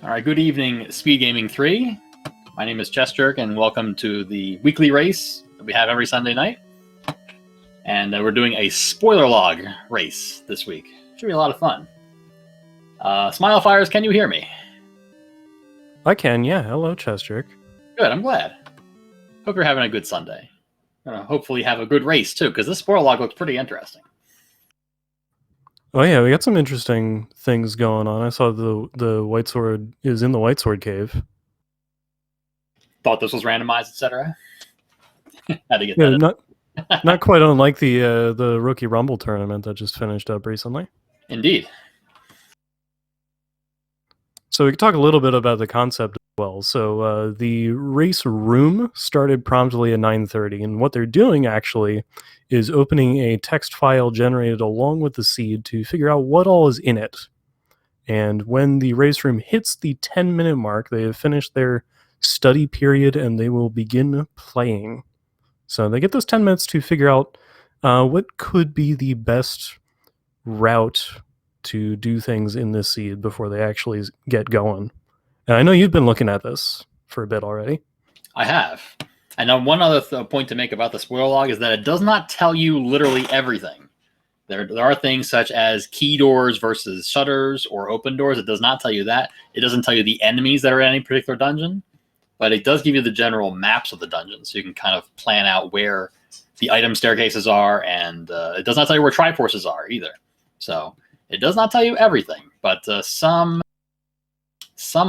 All right, good evening, Speed Gaming 3. My name is Chess Jerk, and welcome to the weekly race that we have every Sunday night. And we're doing a spoiler log race this week. Should be a lot of fun. Smile Fires, can you hear me? I can, yeah. Hello, Chess Jerk. Good, I'm glad. Hope you're having a good Sunday. Hopefully have a good race, too, because this spoiler log looks pretty interesting. Oh yeah, we got some interesting things going on. I saw the White Sword is in the White Sword Cave. Thought this was randomized, etc. Had to get Yeah, that. not quite unlike the Rookie Rumble tournament that just finished up recently. Indeed. So we can talk a little bit about the concept as well. So the race room started promptly at 9:30, and what they're doing actually is opening a text file generated along with the seed to figure out what all is in it. And when the race room hits the 10-minute mark, they have finished their study period and they will begin playing. So they get those 10 minutes to figure out what could be the best route to do things in this seed before they actually get going. And I know you've been looking at this for a bit already. I have. And now one other point to make about the spoiler log is that it does not tell you literally everything. There are things such as key doors versus shutters or open doors. It does not tell you that. It doesn't tell you the enemies that are in any particular dungeon, but it does give you the general maps of the dungeon, so you can kind of plan out where the item staircases are, and it does not tell you where Triforces are either. So it does not tell you everything, but some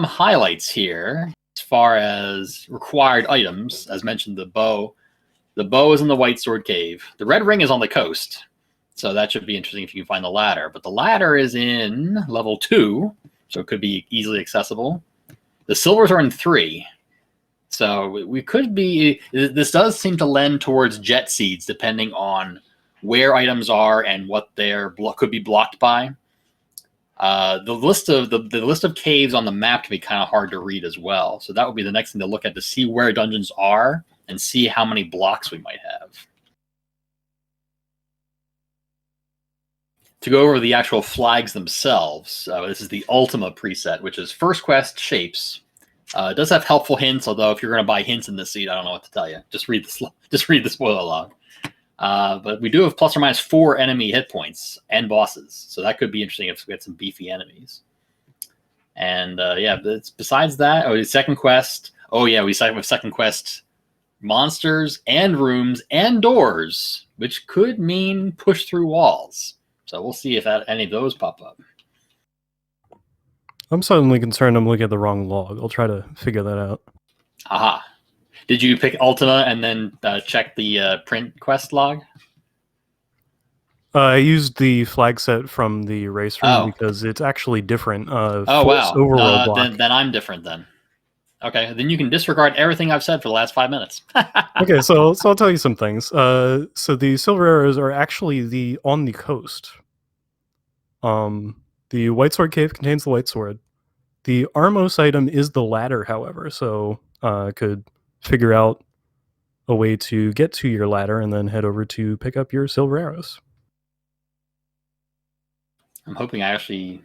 highlights here as far as required items. As mentioned, the bow. The bow is in the White Sword Cave. The red ring is on the coast. So that should be interesting if you can find the ladder. But the ladder is in level 2, so it could be easily accessible. The silvers are in 3. So we could be... This does seem to lend towards jet seeds, depending on where items are and what could be blocked by. The list of caves on the map can be kind of hard to read as well. So that would be the next thing to look at, to see where dungeons are and see how many blocks we might have. To go over the actual flags themselves, this is the Ultima preset, which is First Quest Shapes. It does have helpful hints, although if you're going to buy hints in this seed, I don't know what to tell you. Just read the spoiler log. But we do have plus or minus 4 enemy hit points and bosses, so that could be interesting if we get some beefy enemies. And yeah, besides that, second quest. Oh yeah, we have second quest monsters and rooms and doors, which could mean push through walls. So we'll see if any of those pop up. I'm suddenly concerned I'm looking at the wrong log. I'll try to figure that out. Aha. Did you pick Ultima and then check the print quest log? I used the flag set from the race room because it's actually different. Oh, wow. Overworld block. Then I'm different then. Okay, then you can disregard everything I've said for the last 5 minutes. Okay, so I'll tell you some things. So the silver arrows are actually on the coast. The White Sword Cave contains the White Sword. The Armos item is the ladder, however, so could figure out a way to get to your ladder and then head over to pick up your silver arrows. I'm hoping I'm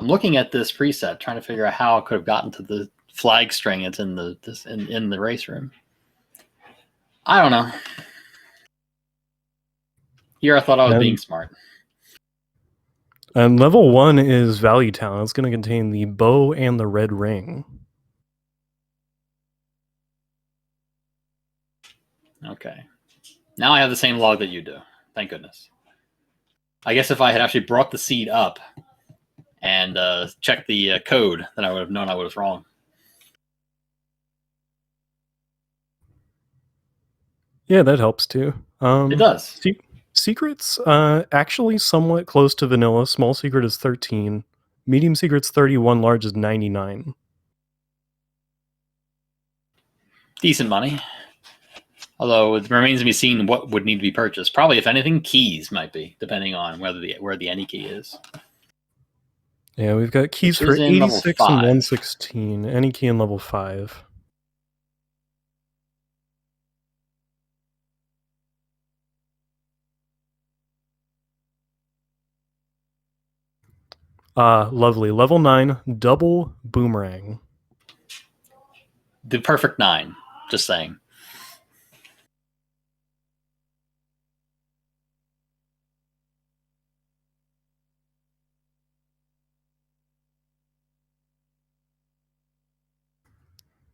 looking at this preset, trying to figure out how I could have gotten to the flag string that's in the race room. I don't know. Here I thought I was being smart. And level 1 is Valley Town. It's going to contain the bow and the red ring. Okay. Now I have the same log that you do. Thank goodness. I guess if I had actually brought the seed up and checked the code, then I would have known I was wrong. Yeah, that helps too. It does. Secrets, actually somewhat close to vanilla. Small secret is 13. Medium secret's 31. Large is 99. Decent money. Although it remains to be seen what would need to be purchased. Probably, if anything, keys might be, depending on where the any key is. Yeah, we've got keys for 86 and 116. Any key in level 5. Lovely. Level 9, double boomerang. The perfect 9. Just saying.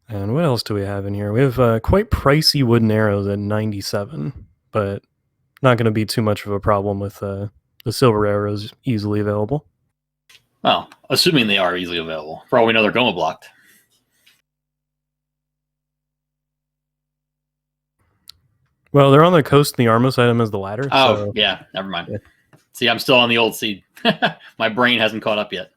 And what else do we have in here? We have quite pricey wooden arrows at 97, but not going to be too much of a problem with the silver arrows easily available. Well, assuming they are easily available. For all we know, they're Goma blocked. Well, they're on the coast, and the Armos item is the ladder. Oh, so yeah. Never mind. Yeah. See, I'm still on the old seed. My brain hasn't caught up yet.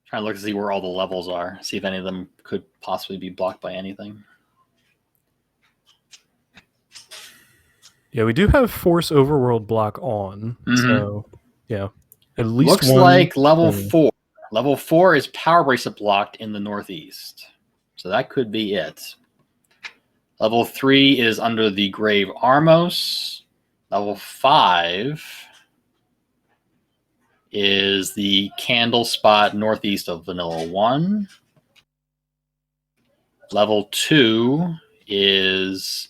Trying to look to see where all the levels are. See if any of them could possibly be blocked by anything. Yeah, we do have Force Overworld block on. So, yeah. At least looks one like level thing. 4. Level 4 is Power Bracelet blocked in the northeast. So that could be it. Level 3 is under the Grave Armos. Level 5 is the Candle Spot northeast of Vanilla 1. Level 2 is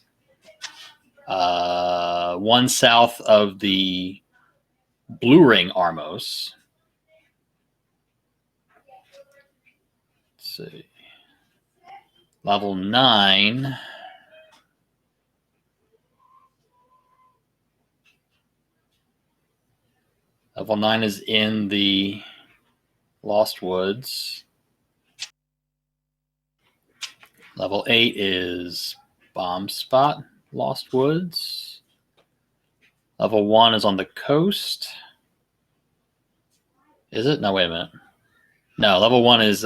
one south of the Blue Ring Armos. Let's see. Level 9. Level 9 is in the Lost Woods. Level 8 is Bomb Spot, Lost Woods. Level 1 is on the coast. Is it? No, wait a minute. No, level 1 is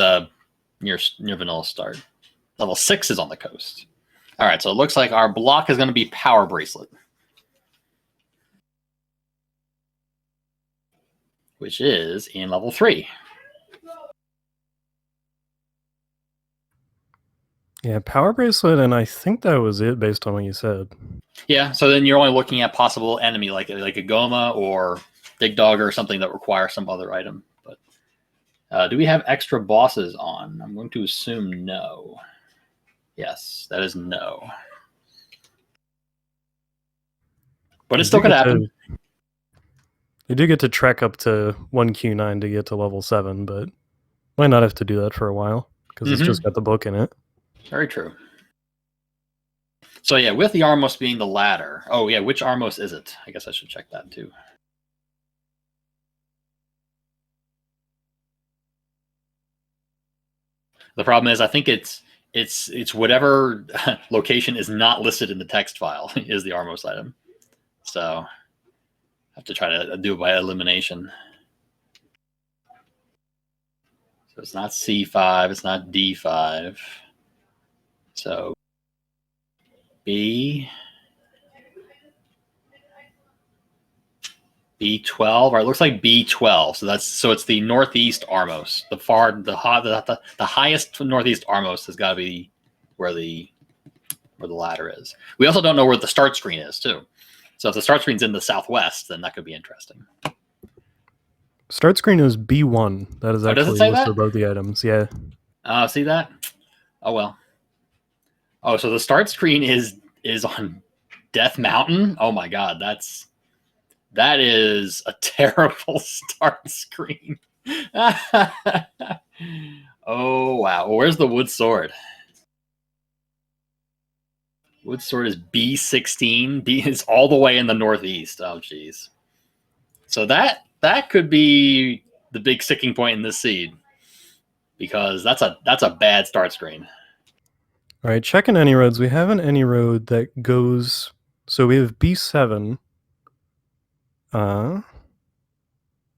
near Vanilla Start. Level 6 is on the coast. All right, so it looks like our block is going to be Power Bracelet, which is in level 3. Yeah, Power Bracelet, and I think that was it based on what you said. Yeah, so then you're only looking at possible enemy like a Goma or Dig Dog or something that requires some other item. But do we have extra bosses on? I'm going to assume no. Yes, that is no. But it still could happen. You do get to trek up to 1Q9 to get to level 7, but might not have to do that for a while because it's just got the book in it. Very true. So yeah, with the Armos being the ladder. Oh yeah, which Armos is it? I guess I should check that too. The problem is I think it's whatever location is not listed in the text file is the Armos item. So I have to try to do it by elimination. So it's not C5, it's not D5. So B12, or it looks like B12. So it's the northeast Armos. The highest northeast Armos has got to be where the ladder is. We also don't know where the start screen is too. So if the start screen's in the southwest, then that could be interesting. Start screen is B1. That is actually listed above the items. Yeah. See that? Oh well. Oh, so the start screen is on Death Mountain. Oh my God, that is a terrible start screen. Oh wow. Well, where's the wood sword? Wood sword is B16. B is all the way in the northeast. Oh geez. So that could be the big sticking point in this seed, because that's a bad start screen. All right, checking any roads. We have an any road that goes. So we have B7,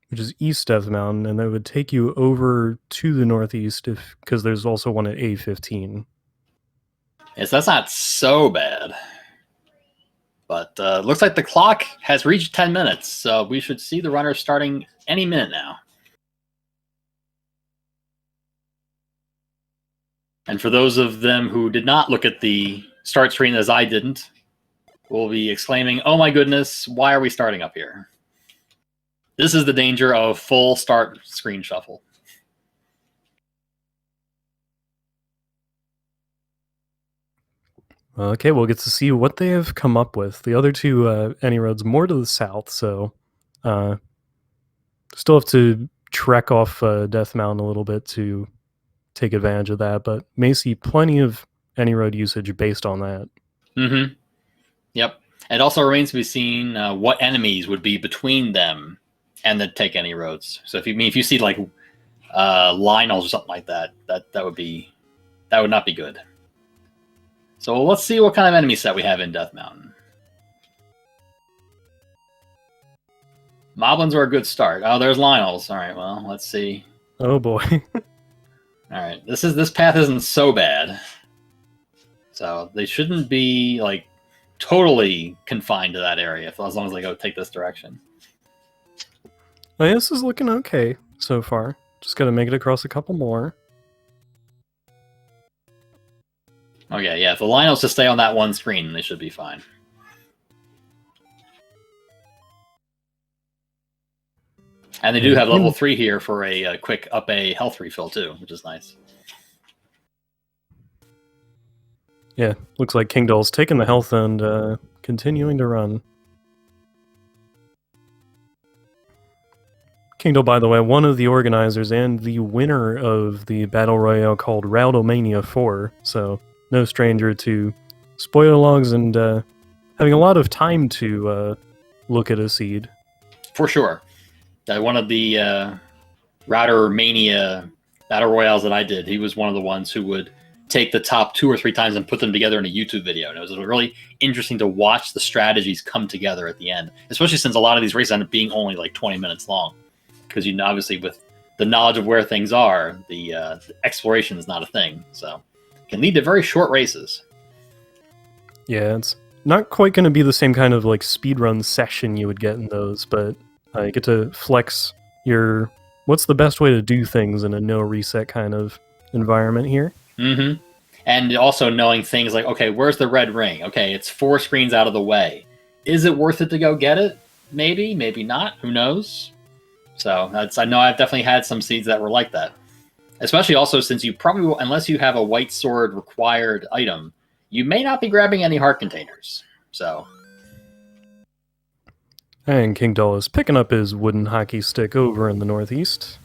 which is east of the mountain, and that would take you over to the northeast because there's also one at A15. Yes, that's not so bad. But looks like the clock has reached 10 minutes, so we should see the runners starting any minute now. And for those of them who did not look at the start screen as I didn't, will be exclaiming, "Oh my goodness, why are we starting up here?" This is the danger of full start screen shuffle. Okay, we'll get to see what they have come up with. The other two any roads more to the south, so still have to trek off Death Mountain a little bit to take advantage of that, but may see plenty of any road usage based on that. Mm-hmm. Yep. It also remains to be seen what enemies would be between them and the take any roads. So if you see like Lionels or something like that, that would not be good. So let's see what kind of enemy set we have in Death Mountain. Moblins are a good start. Oh, there's Lionels. All right, well, let's see. Oh boy. All right, this path isn't so bad. So they shouldn't be like totally confined to that area as long as they go take this direction. Well, this is looking okay so far. Just got to make it across a couple more. Okay, yeah, if the Lionels just stay on that one screen, they should be fine. And they do have level 3 here for a quick up a health refill too, which is nice. Yeah, looks like King Doll's taking the health and continuing to run. King Doll, by the way, one of the organizers and the winner of the battle royale called Randomizer 4, so no stranger to spoiler logs and having a lot of time to look at a seed. For sure. One of the Router Mania battle royales that I did, he was one of the ones who would take the top 2 or 3 times and put them together in a YouTube video. And it was really interesting to watch the strategies come together at the end, especially since a lot of these races end up being only like 20 minutes long. Because obviously with the knowledge of where things are, the exploration is not a thing. So it can lead to very short races. Yeah, it's not quite going to be the same kind of like speedrun session you would get in those, but you get to flex your what's the best way to do things in a no reset kind of environment here. Mm-hmm. And also knowing things like, okay, where's the red ring? Okay, it's 4 screens out of the way. Is it worth it to go get it? Maybe, maybe not. Who knows? So I know I've definitely had some seeds that were like that. Especially also since you probably will, unless you have a white sword required item, you may not be grabbing any heart containers. So. And King Doll is picking up his wooden hockey stick over in the northeast.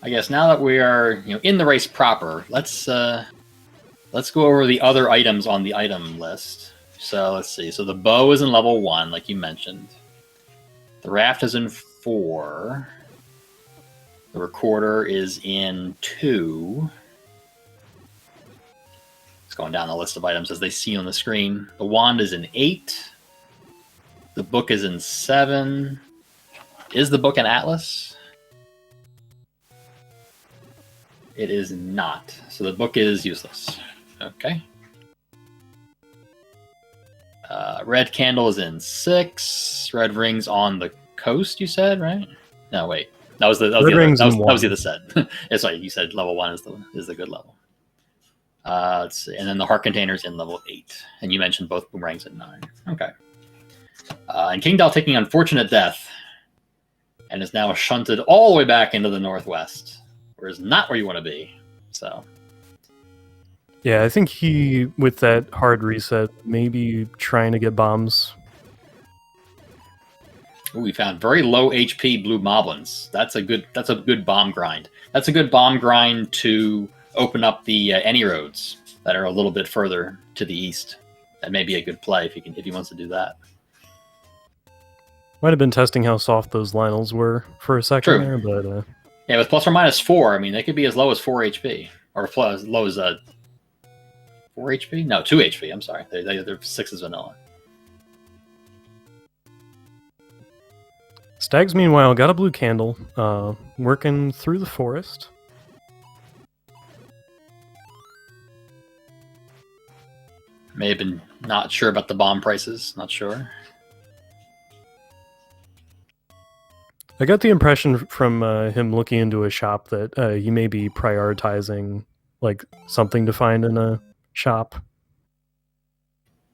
I guess now that we are in the race proper, let's go over the other items on the item list. So let's see. So the bow is in level 1, like you mentioned. The raft is in 4. The recorder is in 2. It's going down the list of items as they see on the screen. The wand is in 8. The book is in 7. Is the book an atlas? It is not. So the book is useless. Okay. Red candle is in 6. Red rings on the coast, you said, right? No, wait. That was the other set. It's like you said level 1 is the good level. Let's see. And then the heart container's in level 8. And you mentioned both boomerangs at 9. Okay. And King Doll taking unfortunate death and is now shunted all the way back into the northwest, where is not where you want to be. So. Yeah, I think he, with that hard reset, maybe trying to get bombs. Ooh, we found very low HP blue moblins. That's a good bomb grind. That's a good bomb grind to open up the any roads that are a little bit further to the east. That may be a good play if he wants to do that. Might have been testing how soft those Lionels were for a second there, but yeah, with plus or minus 4, I mean they could be as low as 4 HP or as low as 4 HP? No, 2 HP. I'm sorry. They're 6 as vanilla. Stags, meanwhile, got a blue candle, working through the forest. May have been not sure about the bomb prices. Not sure. I got the impression from him looking into a shop that he may be prioritizing like something to find in a shop.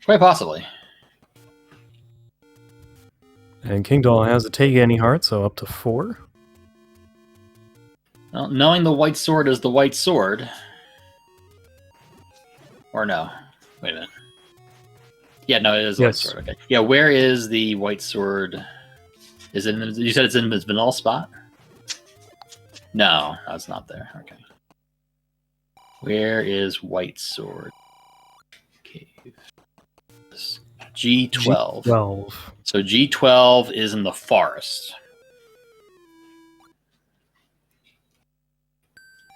Quite possibly. And King Doll has a take any heart, so up to 4. Well, knowing the white sword is the white sword. Or no. Wait a minute. Yeah, no, it is the white sword. Okay. Yeah, where is the white sword? Is it? You said it's in its vanilla spot? No, it's not there. Okay. Where is white sword? Cave. G12. G12. So G12 is in the forest.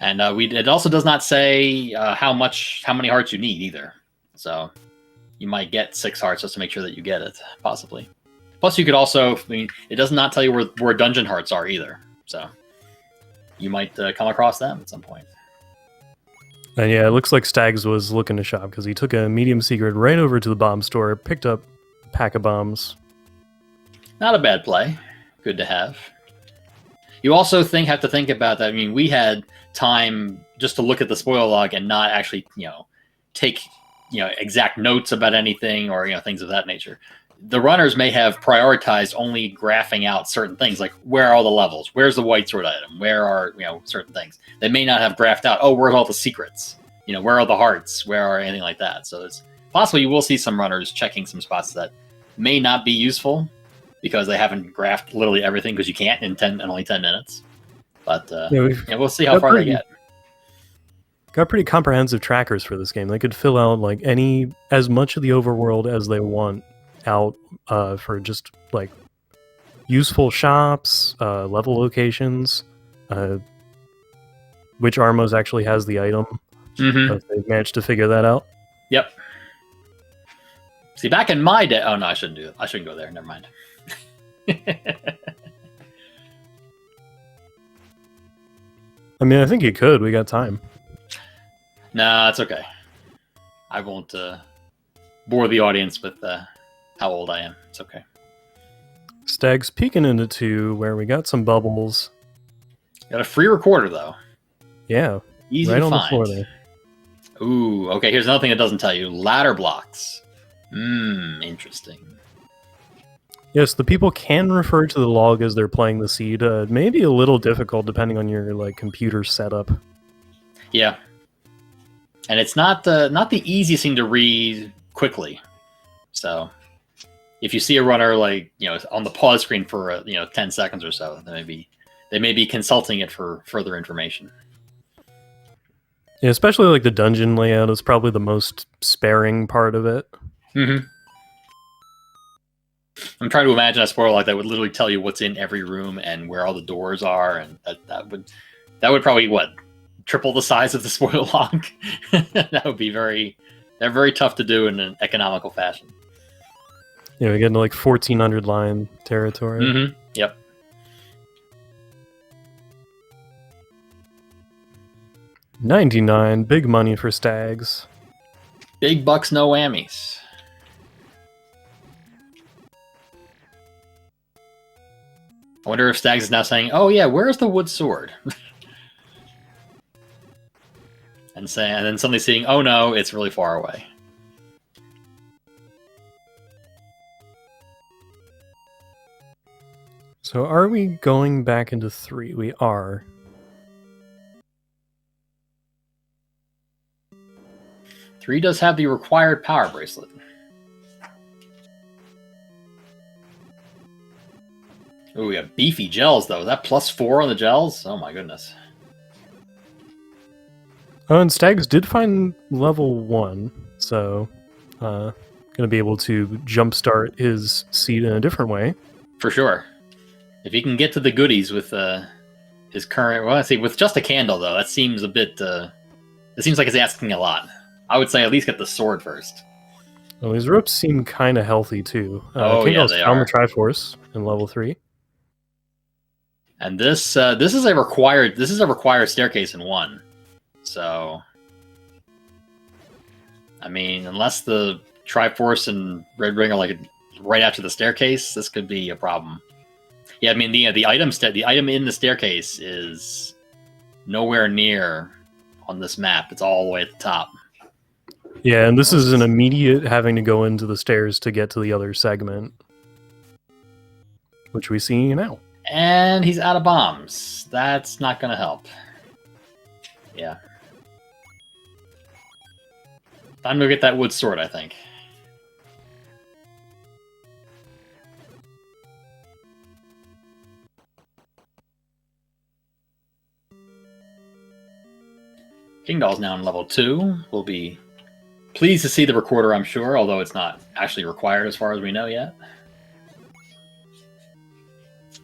And it also does not say how many hearts you need either. So you might get 6 hearts just to make sure that you get it, possibly. Plus, you could also, it does not tell you where dungeon hearts are either. So you might come across them at some point. And yeah, it looks like Stags was looking to shop because he took a medium secret right over to the bomb store, picked up a pack of bombs. Not a bad play. Good to have. You also have to think about that. I mean, we had time just to look at the spoiler log and not actually, take, exact notes about anything or, things of that nature. The runners may have prioritized only graphing out certain things, like where are all the levels? Where's the white sword item? Where are, certain things? They may not have graphed out, oh, where's all the secrets? Where are the hearts? Where are anything like that? So it's possible you will see some runners checking some spots that may not be useful because they haven't graphed literally everything because you can't in only 10 minutes. But we'll see how far they get. Got pretty comprehensive trackers for this game. They could fill out like as much of the overworld as they want out for just like useful shops, level locations, which Armos actually has the item. If they've managed to figure that out. Yep. See, back in my day, oh no, I shouldn't do it. I shouldn't go there. Never mind. I mean, I think you could. We got time. Nah, it's okay. I won't bore the audience with how old I am. It's okay. Stag's peeking into 2, where we got some bubbles. Got a free recorder, though. Yeah. Easy right to on find. The floor there. Ooh, okay, here's another thing it doesn't tell you. Ladder blocks. Interesting. Yes, the people can refer to the log as they're playing the seed. It may be a little difficult depending on your computer setup. Yeah. And it's not the easiest thing to read quickly. So if you see a runner on the pause screen for 10 seconds or so, they may be consulting it for further information. Yeah, especially like the dungeon layout is probably the most sparing part of it. Mm-hmm. I'm trying to imagine a spoiler log that would literally tell you what's in every room and where all the doors are, and that would probably triple the size of the spoiler log. That would be they're very tough to do in an economical fashion. Yeah, we get into 1,400 line territory. Mm-hmm. Yep. $99, big money for Stags. Big bucks, no whammies. I wonder if Stags is now saying, "Oh yeah, where's the wood sword?" and then suddenly seeing, "Oh no, it's really far away." So are we going back into 3? We are. Three does have the required power bracelet. Oh, we have beefy gels, though. Is that +4 on the gels? Oh, my goodness. Oh, and Stags did find level 1, so going to be able to jumpstart his seed in a different way. For sure. If he can get to the goodies with his current... Well, let's see, with just a candle, though, that seems a bit... it seems like it's asking a lot. I would say at least get the sword first. Well, these ropes seem kind of healthy, too. Oh, yeah, they found are. the Triforce in level 3. And this is a required staircase in 1. So, I mean, unless the Triforce and Red Ring are right after the staircase, this could be a problem. Yeah, I mean the item in the staircase is nowhere near on this map. It's all the way at the top. Yeah, and this is an immediate having to go into the stairs to get to the other segment, which we see now. And he's out of bombs. That's not going to help. Yeah. Time to get that wood sword, I think. King Doll's now in level 2. We'll be pleased to see the recorder, I'm sure, although it's not actually required as far as we know yet.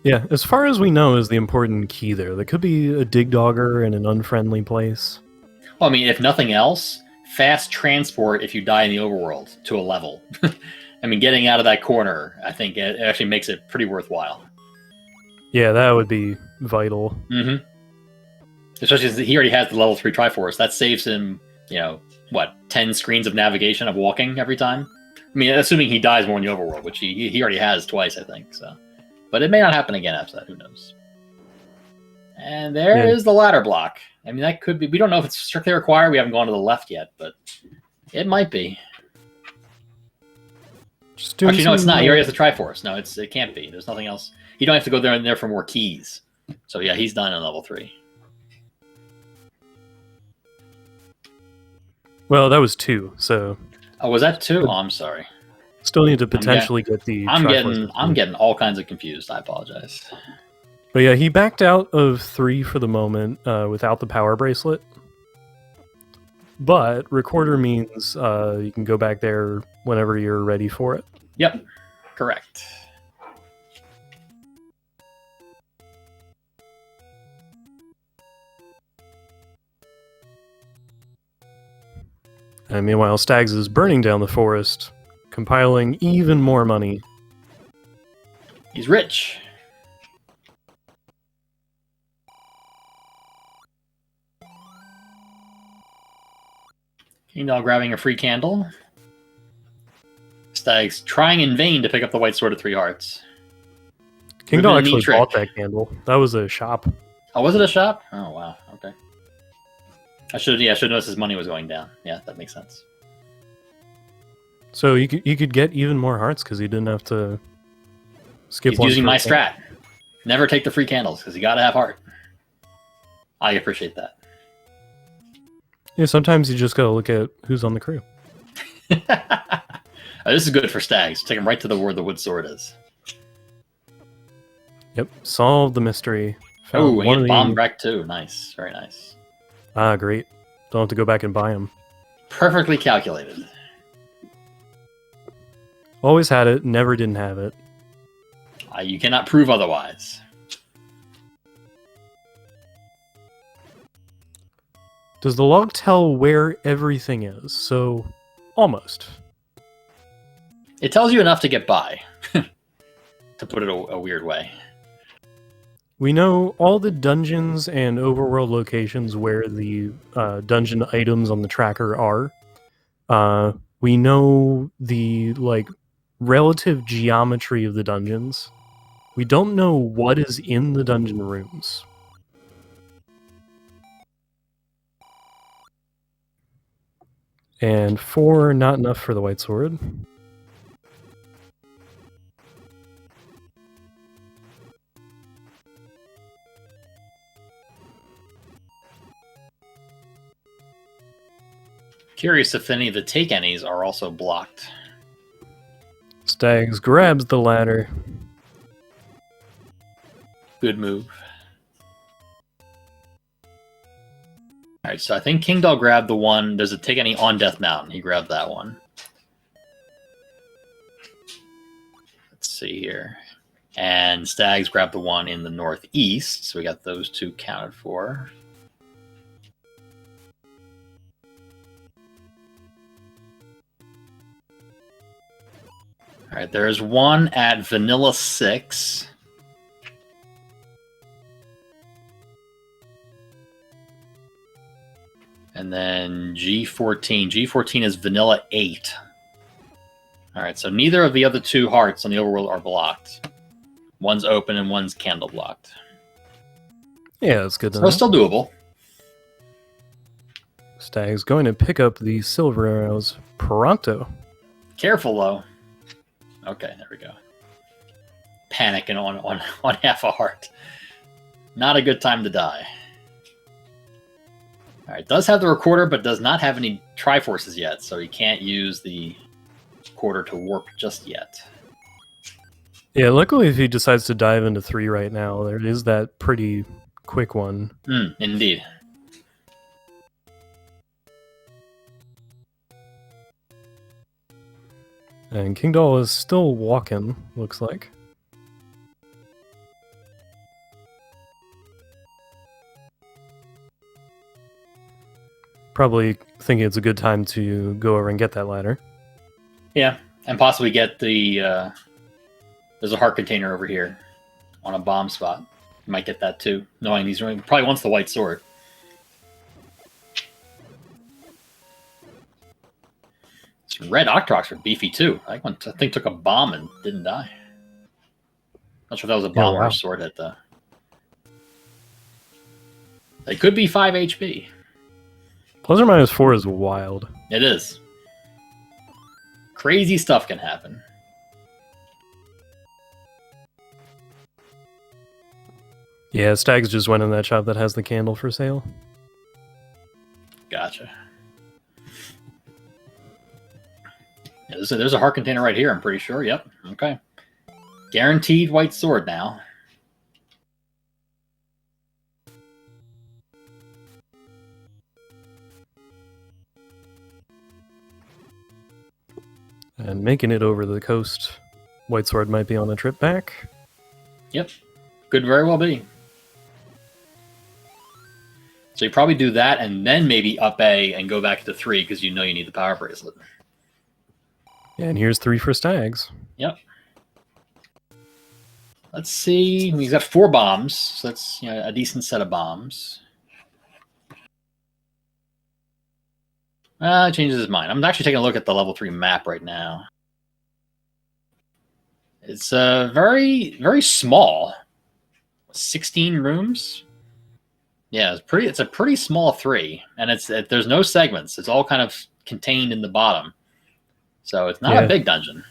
Yeah, as far as we know is the important key there. There could be a dig dogger in an unfriendly place. Well, I mean, if nothing else, fast transport if you die in the overworld to a level. I mean, getting out of that corner, I think it actually makes it pretty worthwhile. Yeah, that would be vital. Mm-hmm. Especially since he already has the level 3 Triforce. That saves him, 10 screens of navigation of walking every time? I mean, assuming he dies more in the overworld, which he already has twice, I think. So, but it may not happen again after that. Who knows? And there is the ladder block. I mean, that could be... We don't know if it's strictly required. We haven't gone to the left yet, but it might be. Actually, no, it's not. He already has the Triforce. No, it can't be. There's nothing else. You don't have to go there for more keys. So, yeah, he's done in level 3. Well, that was 2, so... Oh, was that 2? Oh, I'm sorry. Still need to potentially get the... I'm getting all kinds of confused. I apologize. But yeah, he backed out of 3 for the moment without the power bracelet. But recorder means you can go back there whenever you're ready for it. Yep, correct. And meanwhile, Stags is burning down the forest, compiling even more money. He's rich. King Doll grabbing a free candle. Stag's trying in vain to pick up the white sword of 3 hearts. King Doll actually bought that candle. That was a shop. Oh, was it a shop? Oh, wow. Okay. I should notice his money was going down. Yeah, that makes sense. So you could get even more hearts because you didn't have to skip. He's using my strat. Never take the free candles because you gotta have heart. I appreciate that. Yeah, sometimes you just gotta look at who's on the crew. This is good for Stags. Take him right to where the wood sword is. Yep, solved the mystery. Oh, and he bomb wreck too. Nice, very nice. Ah, great. Don't have to go back and buy them. Perfectly calculated. Always had it, never didn't have it. You cannot prove otherwise. Does the log tell where everything is? So, almost. It tells you enough to get by, to put it a weird way. We know all the dungeons and overworld locations where the dungeon items on the tracker are. We know the relative geometry of the dungeons. We don't know what is in the dungeon rooms. And 4, not enough for the white sword. Curious if any of the take any's are also blocked. Stags grabs the ladder. Good move. Alright, so I think King Doll grabbed the one. Does it take any on Death Mountain? He grabbed that one. Let's see here. And Stags grabbed the one in the northeast. So we got those 2 counted for. Alright, there's one at Vanilla 6. And then G14. G14 is Vanilla 8. Alright, so neither of the other 2 hearts on the overworld are blocked. One's open and one's candle blocked. Yeah, that's good to know. So still doable. Stag's going to pick up the silver arrows pronto. Careful, though. Okay, there we go. Panicking on half a heart. Not a good time to die. Alright, does have the recorder, but does not have any Triforces yet, so he can't use the quarter to warp just yet. Yeah, luckily if he decides to dive into 3 right now, there is that pretty quick one. Indeed. And King Doll is still walking, looks like. Probably thinking it's a good time to go over and get that ladder. Yeah, and possibly get the... there's a heart container over here on a bomb spot. You might get that too, knowing he's probably wants the white sword. Some red Octrox are beefy too. I think took a bomb and didn't die. Not sure if that was a bomb or a sword hit though. They could be 5 HP. Plus or minus 4 is wild. It is. Crazy stuff can happen. Yeah, Stags just went in that shop that has the candle for sale. Gotcha. Yeah, there's a heart container right here, I'm pretty sure. Yep. Okay. Guaranteed white sword now. And making it over the coast, white sword might be on a trip back. Yep. Could very well be. So you probably do that and then maybe up A and go back to 3 because you know you need the power bracelet. And here's 3 for Stags. Yep. Let's see. He's got 4 bombs, so that's a decent set of bombs. Changes his mind. I'm actually taking a look at the level 3 map right now. It's very, very small. 16 rooms. Yeah, it's a pretty small 3, and there's no segments. It's all kind of contained in the bottom, so it's not a big dungeon.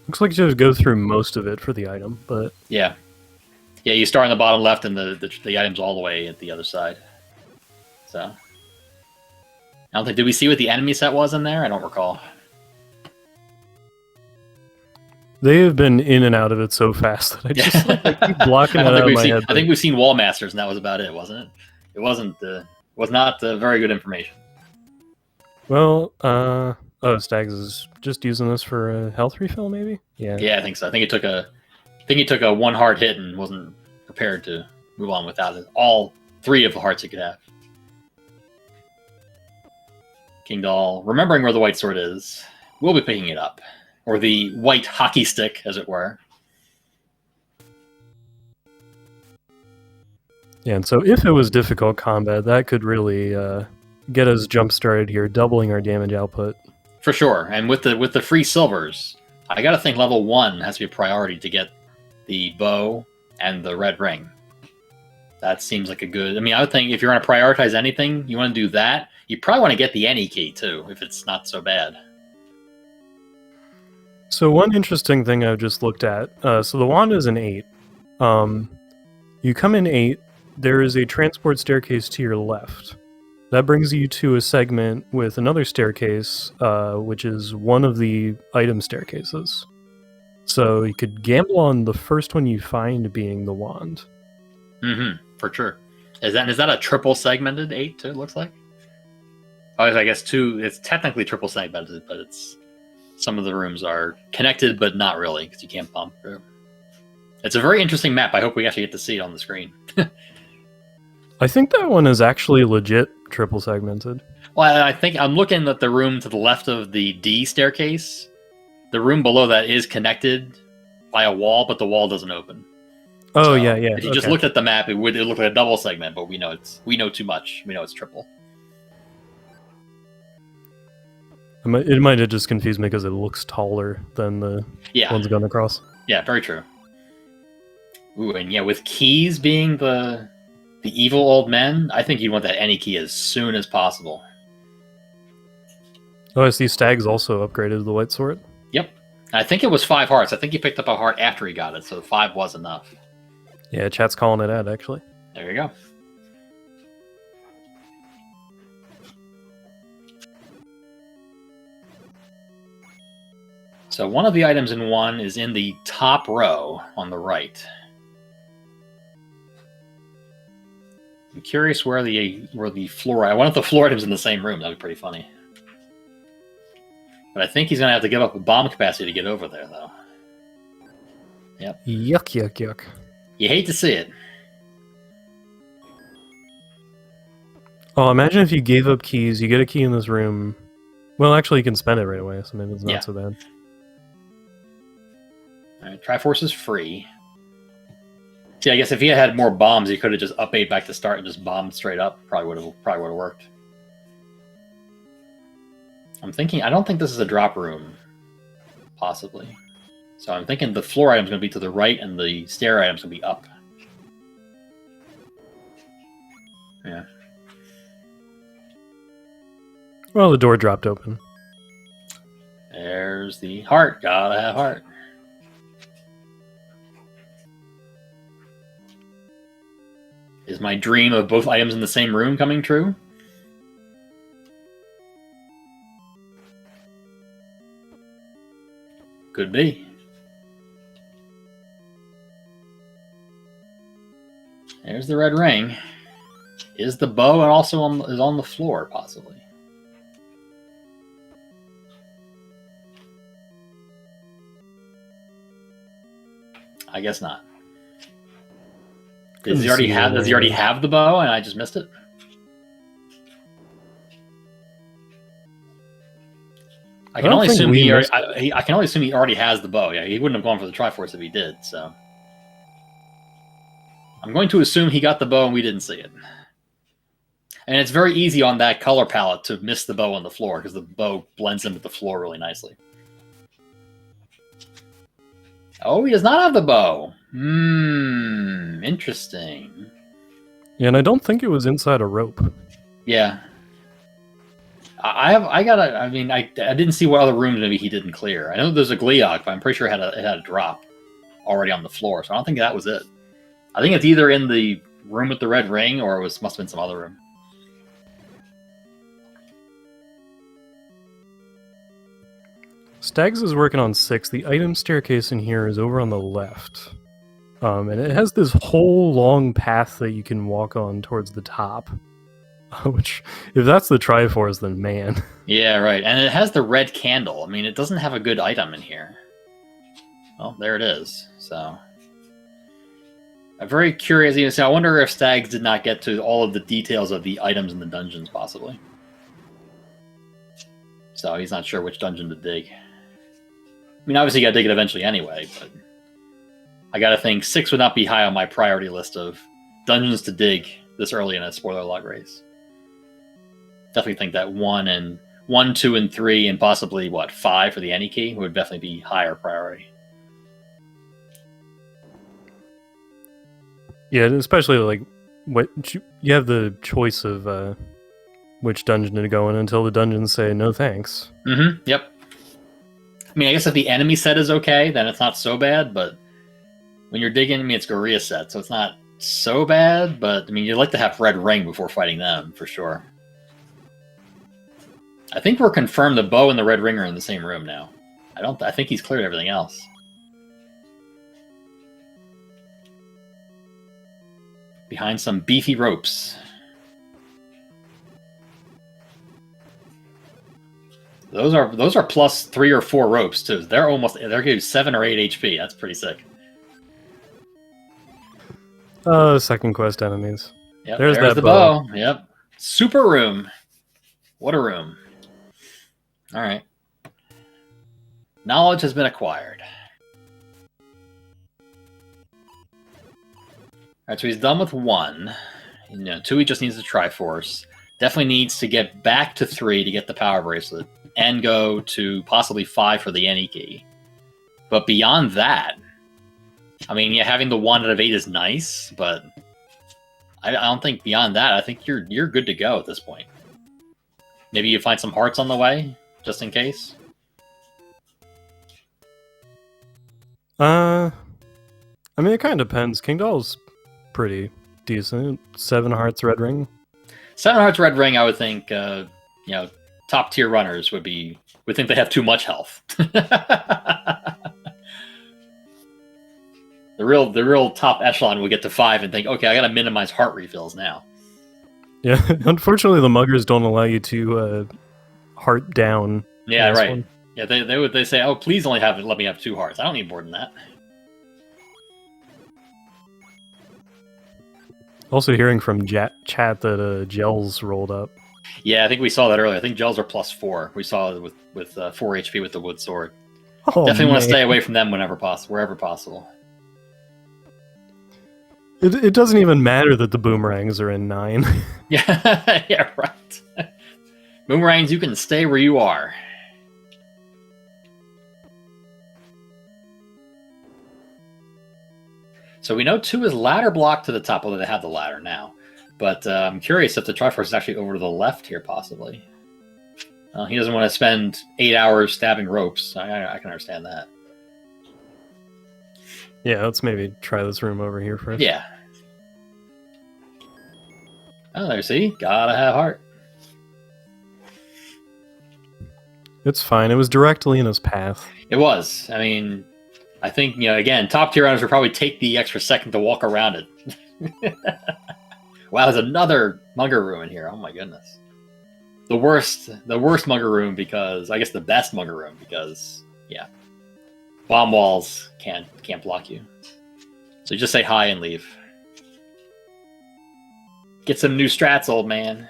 Looks like you just go through most of it for the item, but yeah. You start on the bottom left, and the item's all the way at the other side. So I don't think, did we see what the enemy set was in there? I don't recall. They have been in and out of it so fast that I just I keep blocking it out of my head. I think we've seen Wall Masters, and that was about it, wasn't it? It was not very good information. Well, Stags is just using this for a health refill, maybe? Yeah. Yeah, I think so. I think he took a 1 hard hit and wasn't prepared to move on without it. All 3 of the hearts he could have. King Doll, remembering where the white sword is, will be picking it up. Or the white hockey stick, as it were. Yeah, and so if it was difficult combat, that could really get us jump-started here, doubling our damage output. For sure, and with the free silvers, I gotta think level 1 has to be a priority to get the bow and the red ring. That seems like a good... I mean, I would think if you're going to prioritize anything, you want to do that. You probably want to get the any key, too, if it's not so bad. So one interesting thing I've just looked at, so the wand is an 8. You come in 8, there is a transport staircase to your left. That brings you to a segment with another staircase, which is one of the item staircases. So you could gamble on the first one you find being the wand. Mm-hmm, for sure. Is that a triple segmented 8 too, it looks like? Oh, I guess 2, it's technically triple segmented, but it's... Some of the rooms are connected, but not really, because you can't bump through. It's a very interesting map. I hope we actually get to see it on the screen. I think that one is actually legit triple segmented. Well, I think I'm looking at the room to the left of the D staircase. The room below that is connected by a wall, but the wall doesn't open. Oh, so yeah. If you just looked at the map, it would look like a double segment, but we know too much. We know it's triple. It might have just confused me because it looks taller than the ones going across. Yeah, very true. Ooh, and yeah, with keys being the evil old men, I think you'd want that any key as soon as possible. Oh, I see Stag's also upgraded to the white sword. Yep. I think it was 5 hearts. I think he picked up a heart after he got it, so 5 was enough. Yeah, chat's calling it out, actually. There you go. So one of the items in 1 is in the top row on the right. I'm curious where the floor. I wonder if the floor item's in the same room. That'd be pretty funny. But I think he's gonna have to give up a bomb capacity to get over there, though. Yep. Yuck, yuck, yuck. You hate to see it. Oh, imagine if you gave up keys, you get a key in this room. Well, actually, you can spend it right away, so maybe it's not so bad. Alright, Triforce is free. See, I guess if he had more bombs, he could have just up 8 back to start and just bombed straight up. Probably would have worked. I'm thinking, I don't think this is a drop room. Possibly. So I'm thinking the floor item's going to be to the right and the stair item's going to be up. Yeah. Well, the door dropped open. There's the heart. Gotta have heart. Is my dream of both items in the same room coming true? Could be. There's the red ring. Is the bow and also on the floor, possibly? I guess not. Does he already have the bow and I just missed it? I can only assume I can only assume he already has the bow. Yeah, he wouldn't have gone for the Triforce if he did. So I'm going to assume he got the bow and we didn't see it. And it's very easy on that color palette to miss the bow on the floor because the bow blends in with the floor really nicely. Oh, he does not have the bow. Interesting. Yeah, and I don't think it was inside a rope. Yeah. I didn't see what other rooms maybe he didn't clear. I know there's a Gleeok, but I'm pretty sure it had a drop already on the floor, so I don't think that was it. I think it's either in the room with the red ring or must have been some other room. Stags is working on 6. The item staircase in here is over on the left. And it has this whole long path that you can walk on towards the top. Which, if that's the Triforce, then man. Yeah, right. And it has the red candle. I mean, it doesn't have a good item in here. Well, there it is. So, I'm very curious. I wonder if Stags did not get to all of the details of the items in the dungeons, possibly. So, he's not sure which dungeon to dig. I mean, obviously you gotta dig it eventually anyway, but I gotta think 6 would not be high on my priority list of dungeons to dig this early in a spoiler log race. Definitely think that 1, 2, and 3, and possibly 5 for the any key would definitely be higher priority. Yeah, especially like what you have the choice of which dungeon to go in until the dungeons say no thanks. Mm-hmm. Yep. I mean, I guess if the enemy set is okay, then it's not so bad, but when you're digging, I mean, it's Gorilla set, so it's not so bad, but I mean, you'd like to have red ring before fighting them, for sure. I think we're confirmed the bow and the red ring are in the same room now. I think he's cleared everything else. Behind some beefy ropes. Those are plus 3 or 4 ropes too. They're giving 7 or 8 HP. That's pretty sick. Second quest enemies. Yep, there's that bow. Yep. Super room. What a room. Alright. Knowledge has been acquired. Alright, so he's done with 1. 2 he just needs the Triforce. Definitely needs to get back to 3 to get the power bracelet. And go to possibly 5 for the any key. But beyond that, I mean, yeah, having the 1 out of 8 is nice, but I don't think beyond that, I think you're good to go at this point. Maybe you find some hearts on the way, just in case? I mean, it kind of depends. King Doll's pretty decent. 7 hearts, red ring. 7 hearts, red ring. I would think, top tier runners would think they have too much health. The real top echelon would get to 5 and think, okay, I got to minimize heart refills now. Yeah, unfortunately, the muggers don't allow you to heart down. Yeah, right. One. Yeah, they say, oh, please only let me have 2 hearts. I don't need more than that. Also hearing from chat that gels rolled up. Yeah, I think we saw that earlier. I think gels are +4. We saw it with 4 HP with the wood sword. Oh, definitely want to stay away from them wherever possible. It doesn't even matter that the boomerangs are in 9. Yeah, yeah, right. Boomerangs, you can stay where you are. So we know 2 is ladder blocked to the top, although they have the ladder now. But I'm curious if the Triforce is actually over to the left here, possibly. He doesn't want to spend 8 hours stabbing ropes. I can understand that. Yeah, let's maybe try this room over here first. Yeah. Oh, there, see? Gotta have heart. It's fine. It was directly in his path. It was. I mean, I think, again, top tier runners would probably take the extra second to walk around it. Wow, there's another mugger room in here. Oh my goodness. The worst mugger room because, I guess the best mugger room because, yeah. Bomb walls can't block you. So you just say hi and leave. Get some new strats, old man.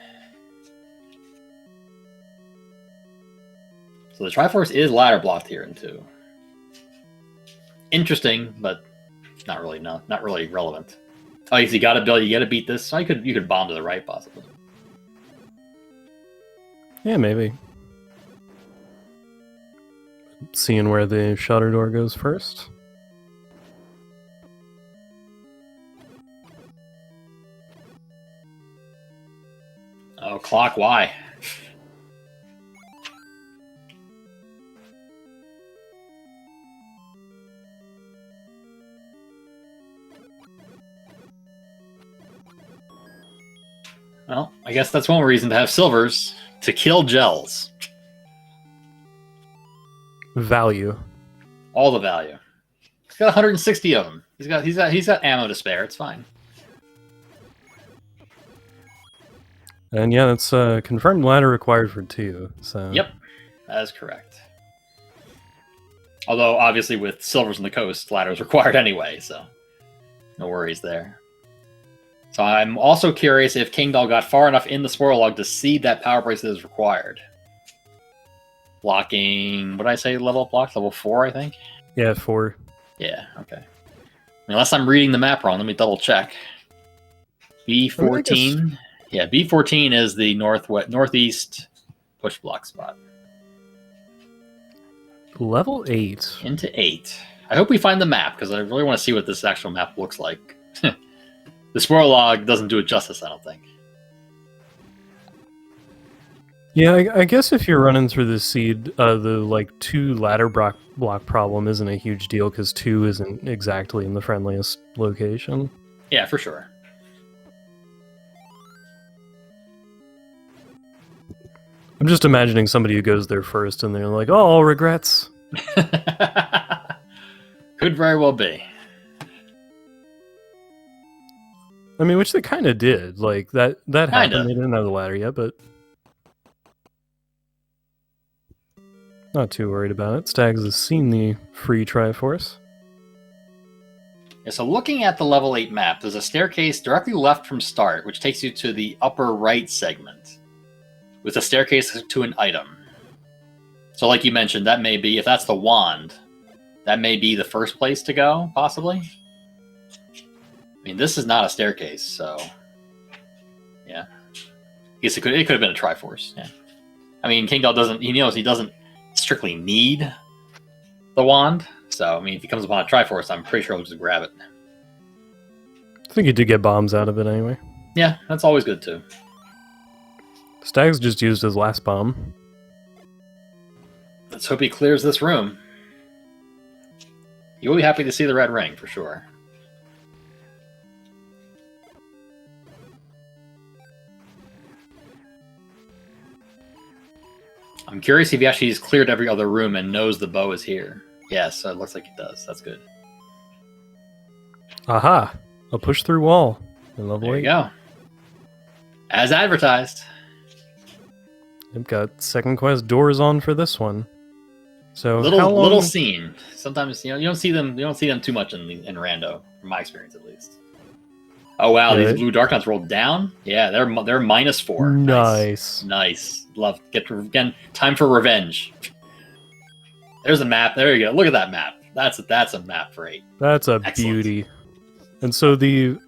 So the Triforce is ladder blocked here in 2. Interesting, but not really relevant. Oh, you gotta beat this. So you could bomb to the right, possibly. Yeah, maybe. Seeing where the shutter door goes first. Oh, clock, why? Well, I guess that's one reason to have silvers, to kill gels. Value. All the value. He's got 160 of them. He's got ammo to spare. It's fine. And yeah, that's confirmed ladder required for 2. So Yep, that is correct. Although obviously with silvers on the coast, ladder is required anyway, so no worries there. So I'm also curious if King Doll got far enough in the spoiler log to see that power bracelet is required. Blocking, what did I say level up block? Level 4, I think? Yeah, 4. Yeah, okay. Unless I'm reading the map wrong, let me double check. B14. Yeah, B14 is the northeast push block spot. Level 8. Into 8. I hope we find the map, because I really want to see what this actual map looks like. The spoiler log doesn't do it justice, I don't think. Yeah, I guess if you're running through the seed, the 2 ladder block problem isn't a huge deal because 2 isn't exactly in the friendliest location. Yeah, for sure. I'm just imagining somebody who goes there first and they're like, "Oh, regrets." Could very well be. I mean, which they kind of did. Like that Kinda. happened. They didn't have the ladder yet, but not too worried about it. Stags has seen the free Triforce. Yeah, so looking at the level 8 map, there's a staircase directly left from start, which takes you to the upper right segment, with a staircase to an item. So like you mentioned, that may be, if that's the wand, that may be the first place to go, possibly. I mean, this is not a staircase, so yeah. I guess it could have been a Triforce. Yeah. I mean, King Doll he doesn't strictly need the wand. So I mean, if he comes upon a Triforce, I'm pretty sure he'll just grab it. I think he did get bombs out of it anyway. Yeah, that's always good too. Stags just used his last bomb. Let's hope he clears this room. You'll be happy to see the red ring, for sure. I'm curious if he actually has cleared every other room and knows the bow is here. Yes, so it looks like he does. That's good. Aha! A push-through wall. In level There 8. you go. As advertised. I've got second quest doors on for this one. So how long... little scene. Sometimes you don't see them. You don't see them too much in Rando, from my experience at least. Oh wow, Yeah. these blue dark nuts rolled down. Yeah, they're -4. Nice. Love. Again. Time for revenge. There's a map. There you go. Look at that map. That's a map for 8. That's a Excellent. beauty. And so the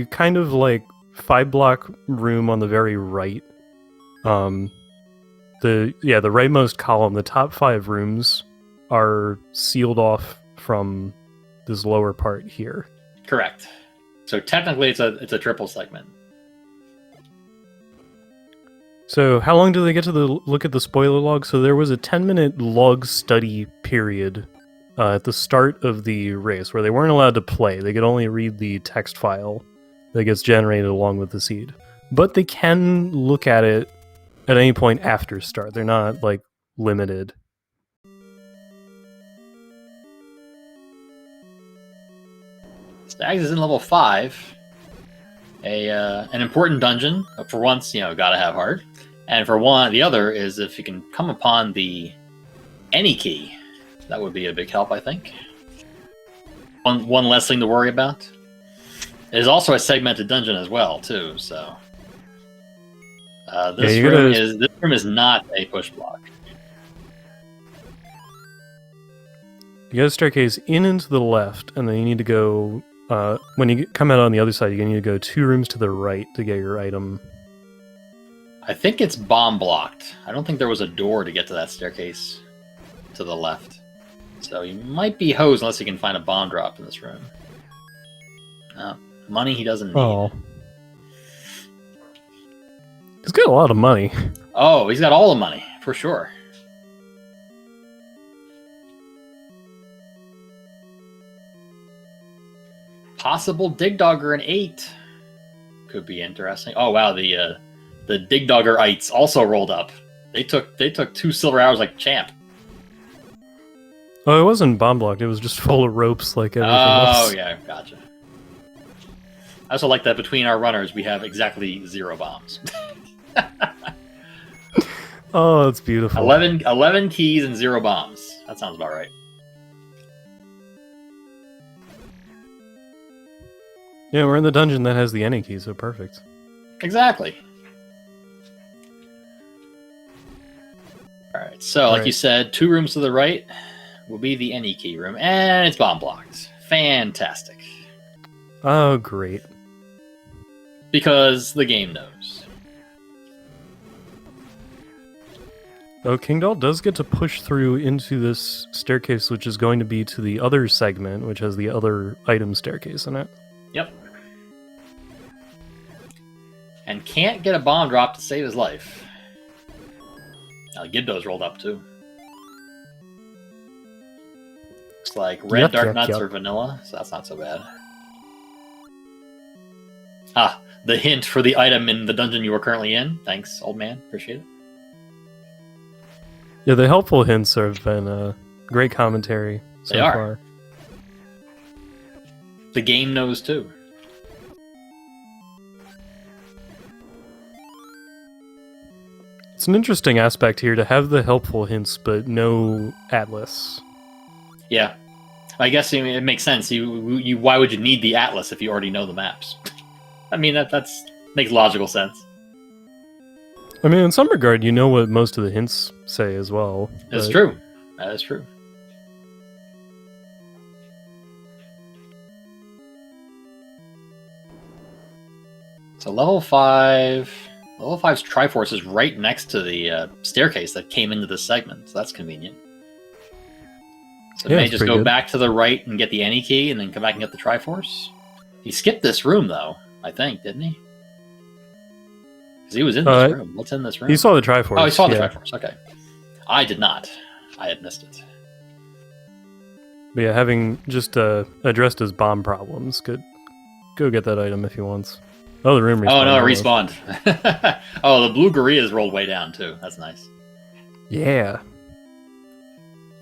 kind of like 5-block room on the very right, the rightmost column, the top 5 rooms are sealed off from this lower part here. Correct. So technically, it's a triple segment. So how long do they get to look at the spoiler log? So there was a 10-minute log study period at the start of the race where they weren't allowed to play. They could only read the text file that gets generated along with the seed. But they can look at it at any point after start. They're not, like, limited. Stags is in level 5. An important dungeon. For once, gotta have heart. And for the other is if you can come upon the any key, that would be a big help, I think. One less thing to worry about. It is also a segmented dungeon as well, too. So this room is not a push block. You got a staircase in and to the left, and then you need to go. When you come out on the other side, you need to go 2 rooms to the right to get your item. I think it's bomb blocked. I don't think there was a door to get to that staircase to the left. So you might be hosed unless you can find a bomb drop in this room. No, money he doesn't need. Oh. He's got a lot of money. Oh, he's got all the money, for sure. Possible Dig Dogger in 8 could be interesting. Oh wow, the Dig Doggerites also rolled up. They took 2 silver hours like champ. Oh, it wasn't bomb blocked. It was just full of ropes like everything else. Oh yeah, gotcha. I also like that between our runners we have exactly 0 bombs. Oh, that's beautiful. 11 keys and 0 bombs. That sounds about right. Yeah, we're in the dungeon that has the any key, so perfect. Exactly. Alright, so like you said, 2 rooms to the right will be the any key room, and it's bomb blocked. Fantastic. Oh, great. Because the game knows. Oh, King Doll does get to push through into this staircase, which is going to be to the other segment, which has the other item staircase in it. Yep. And can't get a bomb drop to save his life. Now, Gibdo's rolled up too. Looks like red dark nuts or vanilla, so that's not so bad. Ah, the hint for the item in the dungeon you are currently in. Thanks, old man. Appreciate it. Yeah, the helpful hints have been a great commentary so They are. far. The game knows too. It's an interesting aspect here to have the helpful hints, but no atlas. Yeah, I guess it makes sense. Why would you need the atlas if you already know the maps? I mean, that's makes logical sense. I mean, in some regard, you know what most of the hints say as well. That's true. That is true. So level 5... Level 5's Triforce is right next to the staircase that came into this segment, so that's convenient. So may just go back to the right and get the any key, and then come back and get the Triforce. He skipped this room, though, I think, didn't he? Because he was in this room. What's in this room? He saw the Triforce. Oh, he saw the Triforce. Okay. I did not. I had missed it. But yeah, having just addressed his bomb problems, could go get that item if he wants. Oh, the room respawned. Oh no, it respawned. Oh, the blue Gorilla's rolled way down too. That's nice. Yeah.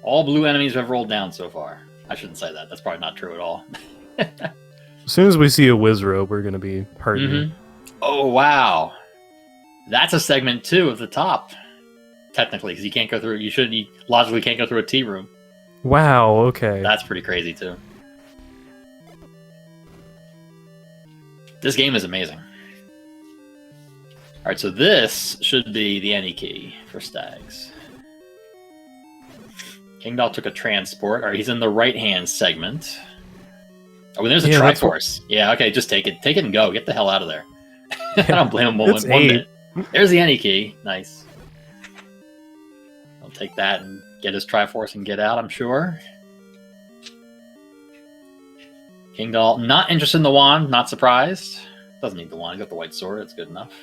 All blue enemies have rolled down so far. I shouldn't say that. That's probably not true at all. As soon as we see a Wizrobe, we're going to be hurting. Mm-hmm. Oh, wow. That's a segment, too, at the top. Technically, because you can't go through... You logically can't go through a tea room. Wow, okay. That's pretty crazy, too. This game is amazing. Alright, so this should be the any key for Stags. King Doll took a transport. Alright, he's in the right-hand segment. Oh, there's a Triforce. Yeah, okay, just take it. Take it and go. Get the hell out of there. I don't blame him one bit. There's the any key. Nice. I'll take that and get his Triforce and get out, I'm sure. King Doll, not interested in the wand, not surprised. Doesn't need the wand, got the white sword, it's good enough.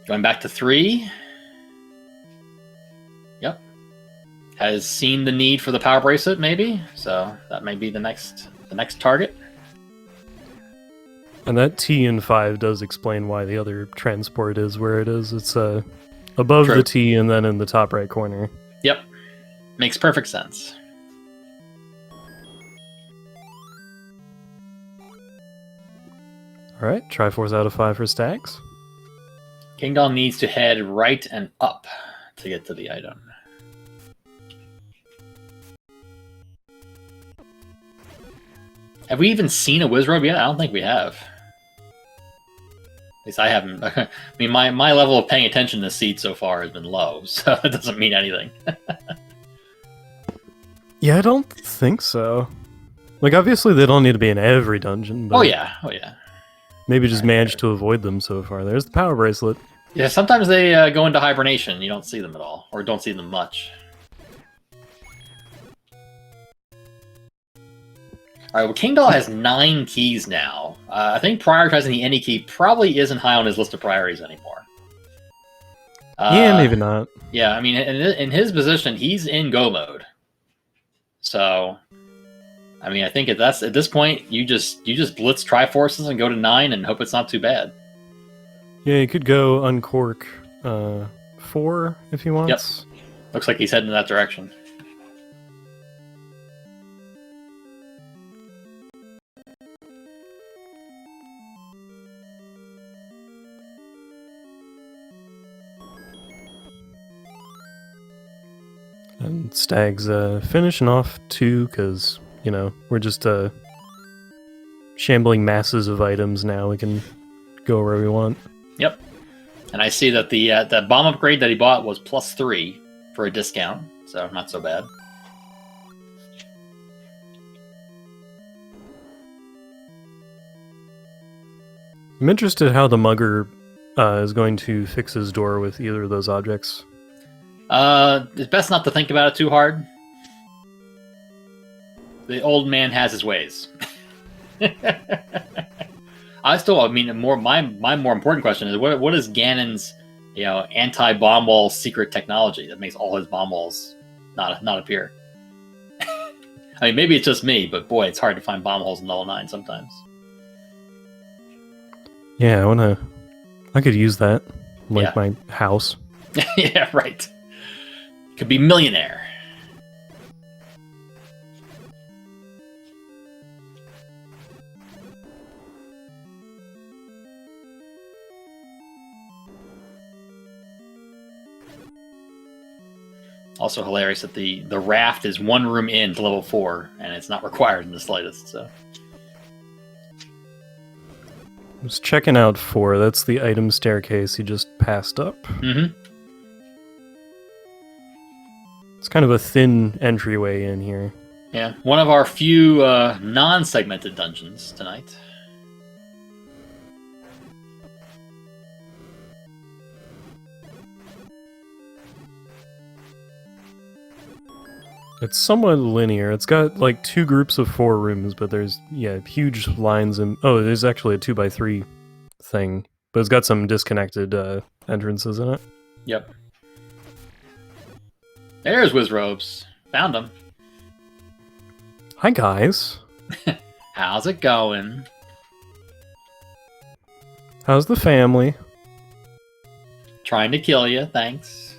Going back to 3. Yep. Has seen the need for the power bracelet, maybe. So that may be the next target. And that T in 5 does explain why the other transport is where it is. It's above the T and then in the top right corner. Yep. Makes perfect sense. Alright, Triforce out of 5 for Stags. King Doll needs to head right and up to get to the item. Have we even seen a Wizrobe yet? I don't think we have. At least I haven't. I mean, my level of paying attention to Seed so far has been low, so it doesn't mean anything. Yeah, I don't think so. Like, obviously they don't need to be in every dungeon, but... Oh yeah. Maybe just managed to avoid them so far. There's the power bracelet. Yeah, sometimes they go into hibernation. You don't see them at all, or don't see them much. Alright, well, King Doll has 9 keys now. I think prioritizing the any key probably isn't high on his list of priorities anymore. Yeah, maybe not. Yeah, I mean, in his position, he's in go mode. So, I mean, I think at this point, you just blitz Triforces and go to 9 and hope it's not too bad. Yeah, you could go uncork 4 if he wants. Yep. Looks like he's heading in that direction. And Stag's finishing off 2 because, you know, we're just shambling masses of items now. We can go where we want. Yep. And I see that the bomb upgrade that he bought was +3 for a discount, so not so bad. I'm interested how the mugger is going to fix his door with either of those objects. It's best not to think about it too hard. The old man has his ways. I mean, my more important question is what is Ganon's, anti-bomb wall secret technology that makes all his bomb walls not appear? I mean, maybe it's just me, but boy, it's hard to find bomb holes in level 9 sometimes. Yeah, I could use that, like my house. Yeah, right. Could be millionaire. Also hilarious that the raft is 1 room in to level 4, and it's not required in the slightest. So, I was checking out 4. That's the item staircase he just passed up. Mm-hmm. It's kind of a thin entryway in here. Yeah, one of our few non-segmented dungeons tonight. It's somewhat linear. It's got like 2 groups of 4 rooms, but there's huge lines and there's actually a 2x3 thing, but it's got some disconnected entrances in it. Yep. There's Wizrobes. Found him. Hi, guys. How's it going? How's the family? Trying to kill you, thanks.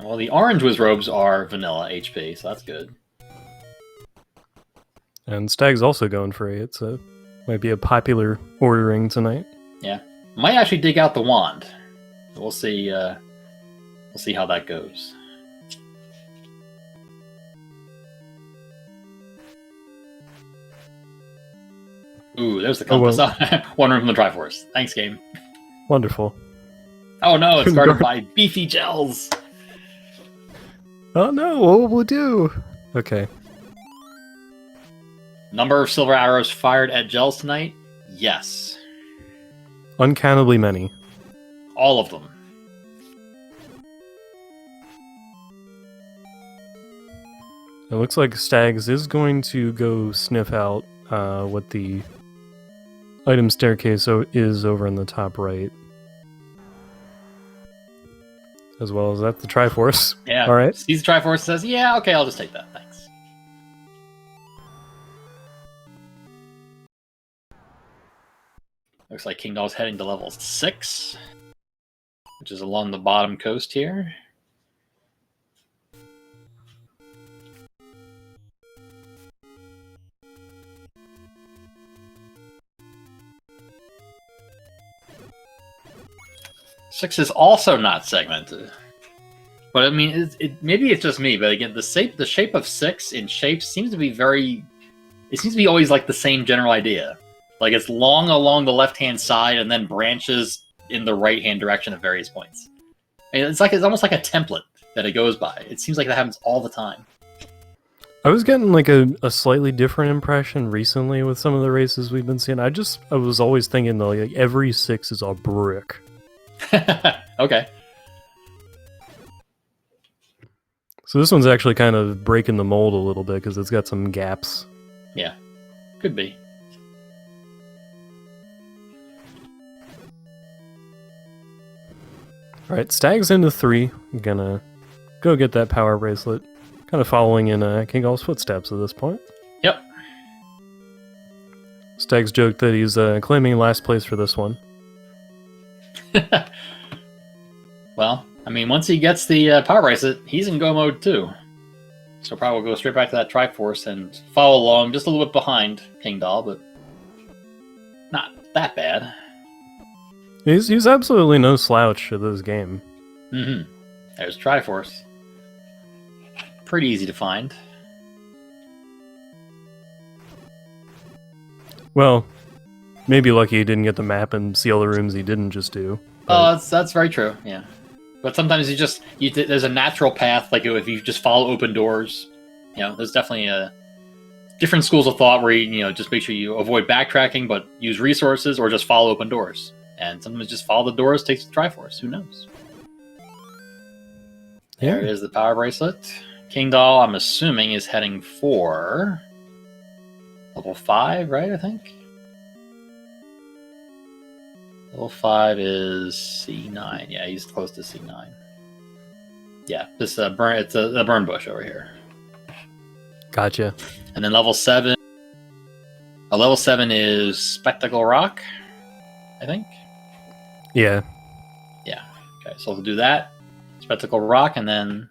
Well, the orange Wizrobes are vanilla HP, so that's good. And Stag's also going free. It's might be a popular ordering tonight. Yeah. Might actually dig out the wand. We'll see how that goes. Ooh, there's the compass. well. One room from the Triforce. Thanks, game. Wonderful. Oh no, it's guarded by beefy gels. Oh no, what will we do? Okay. Number of silver arrows fired at gels tonight? Yes. Uncountably many. All of them. It looks like Stags is going to go sniff out what the item staircase is over in the top right. As well as that, the Triforce. Yeah. All right. Sees the Triforce and says, yeah, okay, I'll just take that. Thanks. Looks like King Doll's heading to level 6, which is along the bottom coast here. Six is also not segmented. But I mean, maybe it's just me, but again, the shape of 6 in shapes seems to be it seems to be always like the same general idea. Like it's long along the left-hand side and then branches in the right-hand direction at various points. And it's almost like a template that it goes by. It seems like that happens all the time. I was getting like a slightly different impression recently with some of the races we've been seeing. I was always thinking though, like every 6 is a brick. Okay. So this one's actually kind of breaking the mold a little bit because it's got some gaps. Yeah, could be. Alright, Stag's into 3. I'm gonna go get that power bracelet. Kind of following in King All's footsteps at this point. Yep. Stag's joked that he's claiming last place for this one. Well, I mean, once he gets the power bracelet, he's in go mode too. So probably we'll go straight back to that Triforce and follow along just a little bit behind King Doll, but not that bad. He's absolutely no slouch at this game. Mm-hmm. There's Triforce. Pretty easy to find. Well, maybe lucky he didn't get the map and see all the rooms he didn't just do. Oh, that's very true. Yeah, but sometimes there's a natural path. Like if you just follow open doors, there's definitely different schools of thought where you just make sure you avoid backtracking, but use resources or just follow open doors. And sometimes just follow the doors takes the Triforce. Who knows? Yeah. There is the power bracelet. King Doll, I'm assuming, is heading for level 5, right? I think. Level 5 is C9. Yeah, he's close to C9. Yeah, this it's a burn bush over here. Gotcha. And then level 7. Level 7 is Spectacle Rock, I think. Yeah. Yeah. Okay, so we'll do that. Spectacle Rock, and then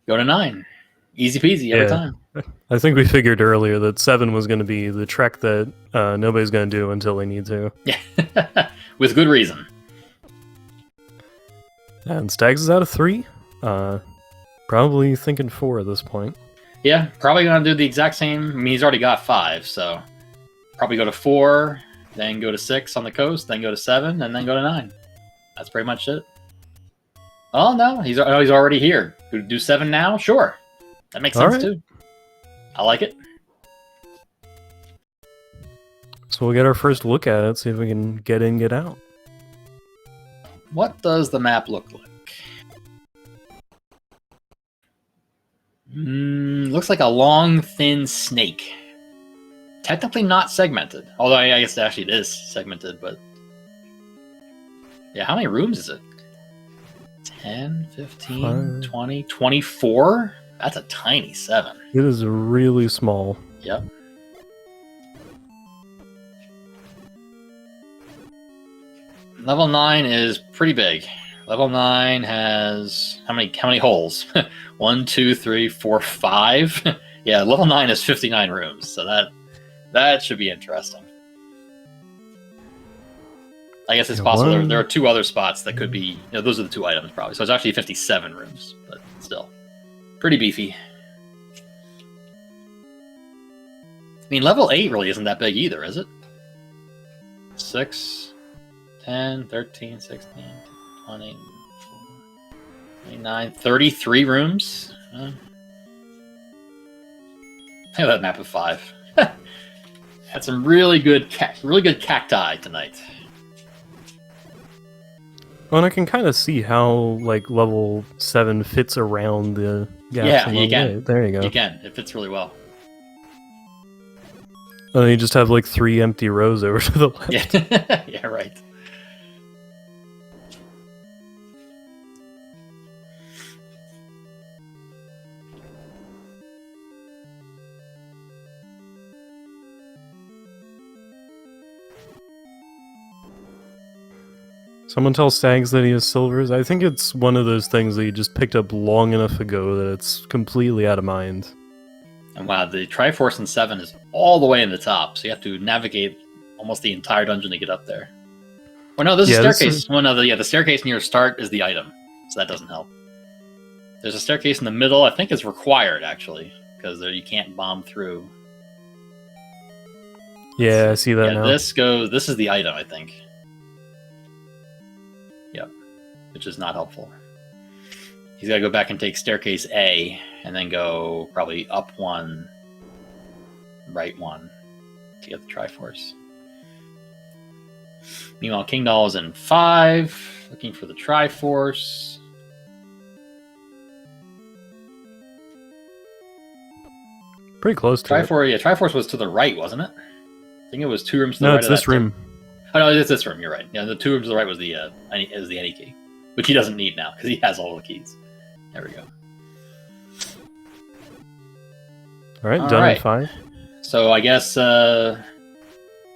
go to 9. Easy peasy every time. I think we figured earlier that 7 was going to be the trek that nobody's going to do until they need to. Yeah. With good reason. And Stags is out of 3. Probably thinking 4 at this point. Yeah, probably going to do the exact same. I mean, he's already got 5, so probably go to 4, then go to 6 on the coast, then go to 7, and then go to 9. That's pretty much it. Oh, no, he's already here. Do 7 now? Sure. That makes sense, too. I like it. So we'll get our first look at it, see if we can get in, get out. What does the map look like? looks like a long, thin snake. Technically not segmented. Although I guess actually it is segmented, but... Yeah, how many rooms is it? 10, 15, 20, 24? That's a tiny 7. It is really small. Yep. Level 9 is pretty big. Level 9 has how many holes? 1, 2, 3, 4, 5. Yeah, level 9 is 59 rooms, so that should be interesting. I guess it's possible there are 2 other spots that could be, those are the 2 items probably. So it's actually 57 rooms, but still pretty beefy. I mean, level 8 really isn't that big either, is it? 6, 10, 13, 16, 20, 29, 33 rooms. Look at that map of 5. Had some really good cacti tonight. Well, and I can kind of see how like level 7 fits around the gaps. Yeah, you can. 8. There you go. You can. It fits really well. And then you just have like 3 empty rows over to the left. Yeah, yeah, right. Someone tells Stags that he has silvers. I think it's one of those things that you just picked up long enough ago that it's completely out of mind. And wow, the Triforce in 7 is all the way in the top, so you have to navigate almost the entire dungeon to get up there. Well, no, there's a staircase. The staircase near start is the item, so that doesn't help. There's a staircase in the middle. I think it's required, actually, because you can't bomb through. Yeah, I see that now. This is the item, I think. Yep, which is not helpful. He's got to go back and take staircase A, and then go probably up 1, right 1, to get the Triforce. Meanwhile, King Doll is in 5, looking for the Triforce. Pretty close to Triforce, yeah, Triforce was to the right, wasn't it? I think it was 2 rooms to the right. No, it's this room. Oh no, it's this room. You're right. Yeah, the 2 rooms to the right was the any key, which he doesn't need now because he has all the keys. There we go. All right, done at 5. So I guess I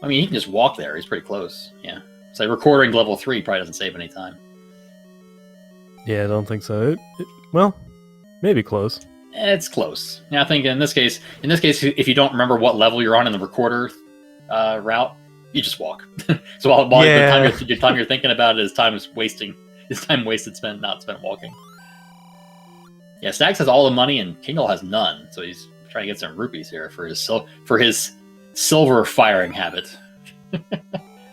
mean he can just walk there. He's pretty close. Yeah. So recording level 3 probably doesn't save any time. Yeah, I don't think so. Well, maybe close. It's close. Yeah, I think in this case, if you don't remember what level you're on in the recorder route, you just walk. So while the time you're thinking about it is time wasted not spent walking. Yeah, Stags has all the money and Kingle has none, so he's trying to get some rupees here for his silver firing habit.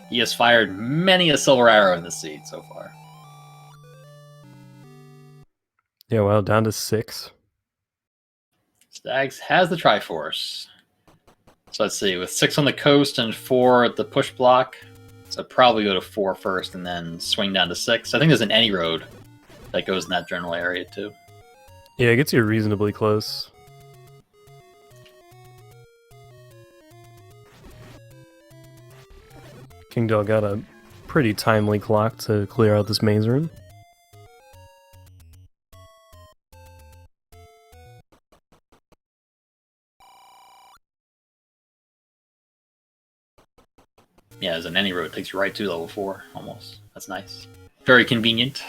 He has fired many a silver arrow in the seed so far. Yeah, well, down to 6. Stags has the Triforce. So let's see, with 6 on the coast and 4 at the push block, so probably go to 4 first and then swing down to 6. I think there's an any road that goes in that general area too. Yeah, it gets you reasonably close. King Dog got a pretty timely clock to clear out this maze room. Yeah, there's an any road. It takes you right to level 4, almost. That's nice. Very convenient.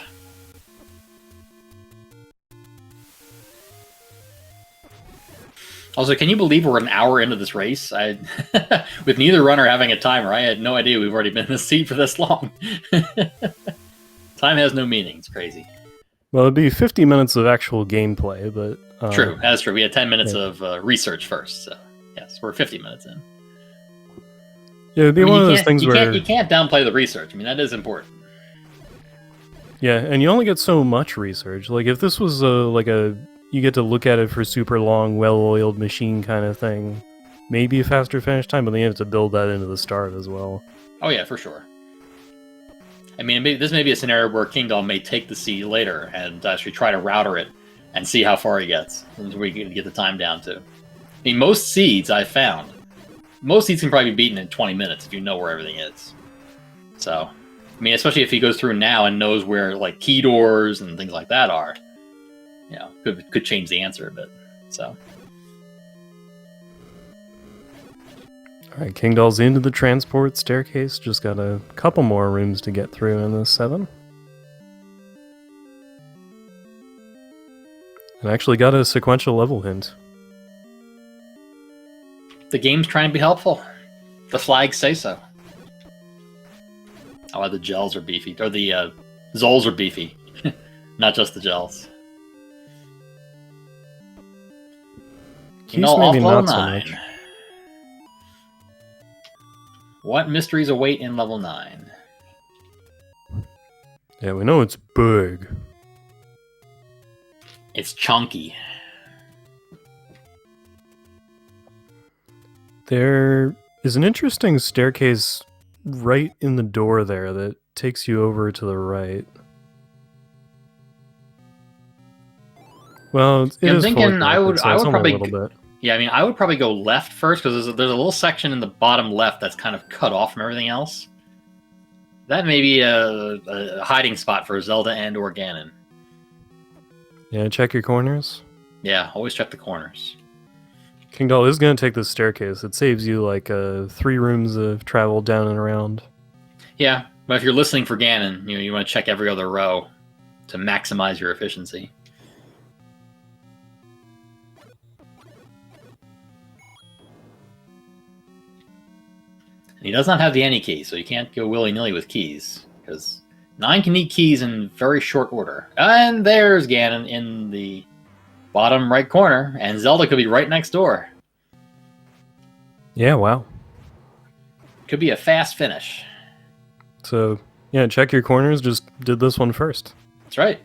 Also, can you believe we're an hour into this race? With neither runner having a timer, I had no idea we've already been in this seat for this long. Time has no meaning. It's crazy. Well, it'd be 50 minutes of actual gameplay, but... True, that's true. We had 10 minutes of research first, so yes, we're 50 minutes in. Yeah, it'd be one of those things where... You can't downplay the research. I mean, that is important. Yeah, and you only get so much research. Like, if this was you get to look at it for super long, well-oiled machine kind of thing, maybe a faster finish time, but then you have to build that into the start as well. Oh yeah, for sure. I mean, this may be a scenario where King Doll may take the seed later and actually try to router it and see how far he gets until we can get the time down to. I mean, most seeds I've found, most seeds can probably be beaten in 20 minutes if you know where everything is. So, I mean, especially if he goes through now and knows where like key doors and things like that are, you know, could change the answer a bit. So. All right, King Doll's into the transport staircase. Just got a couple more rooms to get through in this 7. And actually got a sequential level hint. The game's trying to be helpful. The flags say so. Oh, the gels are beefy. Or the Zols are beefy. Not just the gels. Keys maybe level not so 9. much. What mysteries await in level 9? Yeah, we know it's big. It's chunky. There is an interesting staircase right in the door there that takes you over to the right. Well, it I'm is thinking fully I would connected, so it's only probably a little bit. Yeah, I mean, I would probably go left first because there's a little section in the bottom left that's kind of cut off from everything else. That may be a hiding spot for Zelda and or Ganon. Yeah, check your corners. Yeah, always check the corners. King Doll is going to take this staircase. It saves you like 3 rooms of travel down and around. Yeah, but if you're listening for Ganon, you want to check every other row to maximize your efficiency. And he does not have the any key, so you can't go willy-nilly with keys, because 9 can need keys in very short order. And there's Ganon in the bottom right corner, and Zelda could be right next door. Yeah, wow. Could be a fast finish. So, yeah, check your corners. Just did this one first. That's right.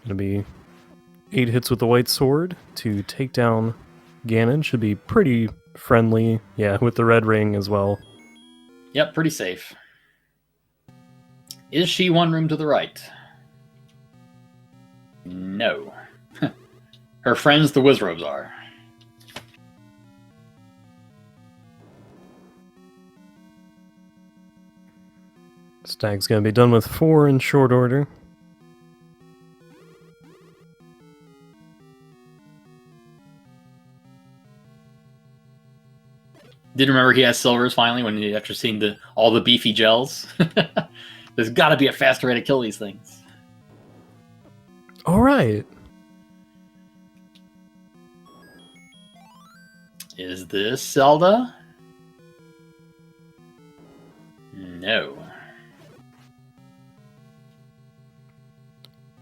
Gonna be 8 hits with the white sword to take down Ganon. Should be pretty friendly. Yeah, with the red ring as well. Yep, pretty safe. Is she 1 room to the right? No. Her friends, the Wizrobes, are. Stag's gonna be done with 4 in short order. Did remember he has silvers finally after seeing all the beefy gels? There's got to be a faster way to kill these things. All right. Is this Zelda? No.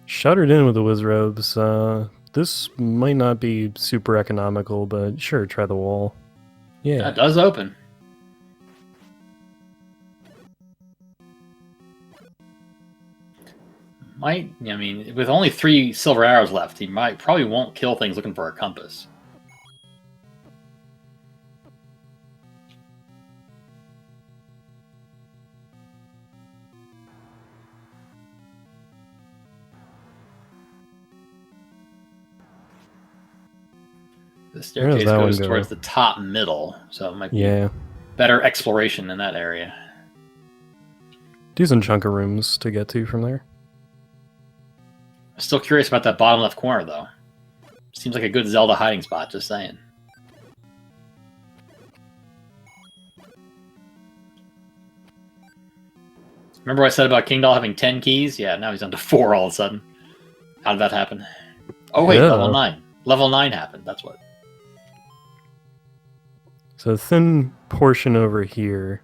Shuttered in with the Wizrobes. This might not be super economical, but sure, try the wall. Yeah. That does open. I mean, with only 3 silver arrows left, he probably won't kill things looking for a compass. The staircase goes towards the top middle, so it might be better exploration in that area. Decent chunk of rooms to get to from there. I'm still curious about that bottom left corner, though. Seems like a good Zelda hiding spot, just saying. Remember what I said about King Doll having 10 keys? Yeah, now he's down to 4 all of a sudden. How did that happen? Oh, wait, level 9. Level 9 happened, that's what. So a thin portion over here.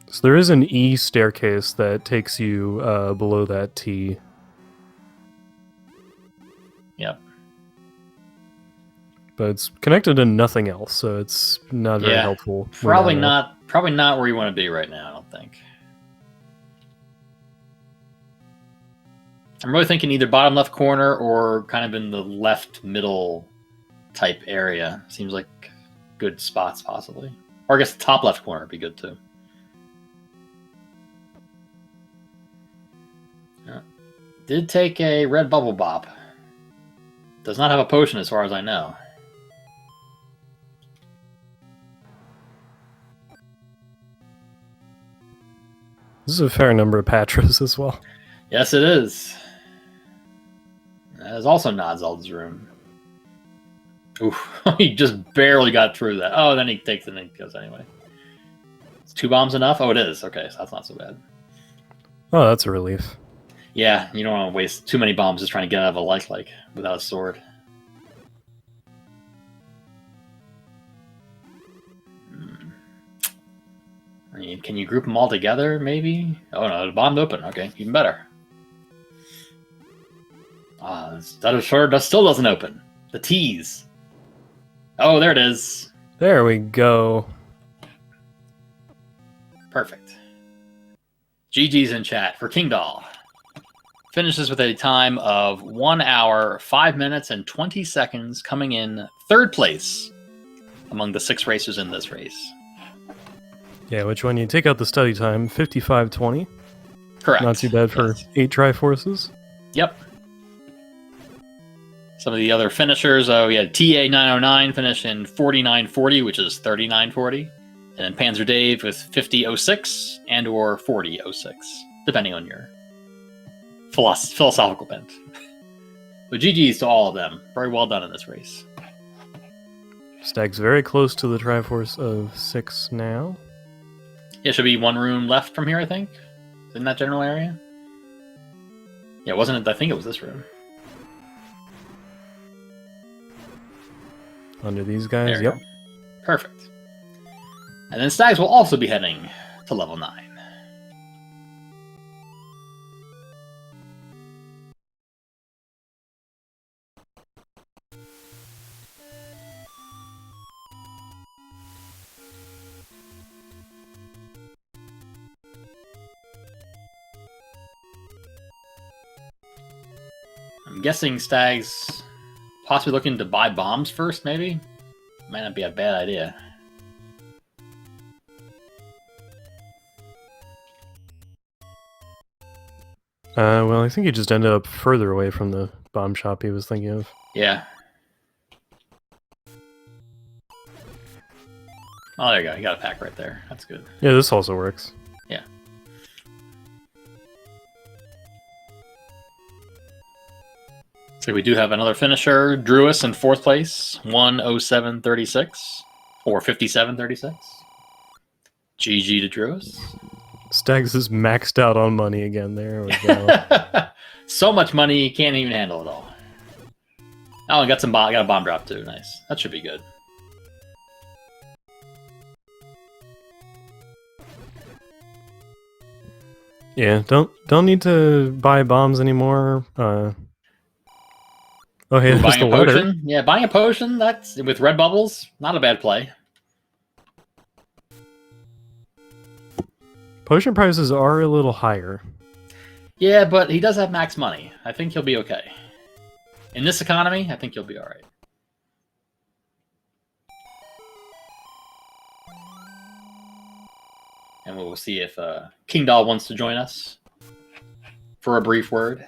So there is an E staircase that takes you below that T. Yep. But it's connected to nothing else, so it's not very helpful. Probably not where you want to be right now, I don't think. I'm really thinking either bottom left corner or kind of in the left middle type area. Seems like good spots, possibly. Or I guess the top left corner would be good, too. did take a red bubble bop. Does not have a potion as far as I know. This is a fair number of Patras as well. Yes, it is. That is also not Zelda's room. Oof, he just barely got through that. Oh, then he takes it and he goes anyway. Is 2 bombs enough? Oh, it is. Okay, so that's not so bad. Oh, that's a relief. Yeah, you don't want to waste too many bombs just trying to get out of a lifelike without a sword. I mean, can you group them all together, maybe? Oh, no, the bomb's open. Okay, even better. That still doesn't open. The T's. Oh, there it is. There we go. Perfect. GG's in chat for King Doll. Finishes with a time of 1 hour, 5 minutes, and 20 seconds, coming in 3rd place among the 6 racers in this race. Yeah, which when you take out the study time, 55:20. Correct. Not too bad for 8 Triforces. Yep. Some of the other finishers, we had TA909 finish in 49:40, which is 39:40. And then Panzer Dave with 50:06 and or 40:06, depending on your philosophical bent. But GG's to all of them. Very well done in this race. Stag's very close to the Triforce of 6 now. Yeah, should be 1 room left from here, I think. In that general area. Yeah, wasn't it? I think it was this room. Under these guys, There yep. we go. Perfect. And then Stags will also be heading to level 9. I'm guessing Stags possibly looking to buy bombs first, maybe? Might not be a bad idea. Well, I think he just ended up further away from the bomb shop he was thinking of. Yeah. Oh, there you go. You got a pack right there. That's good. Yeah, this also works. Yeah. So we do have another finisher, Druis in 4th place, 107.36 or 57.36. GG to Druis. Stags is maxed out on money again. There we go. So much money, he can't even handle it all. Oh, I got a bomb drop too. Nice. That should be good. Yeah, don't need to buy bombs anymore. Oh, hey, there's Buying the a letter. potion? Yeah, buying a potion, that's with red bubbles, not a bad play. Potion prices are a little higher. Yeah, but he does have max money. I think he'll be okay. In this economy, I think he'll be alright. And we'll see if King Doll wants to join us for a brief word.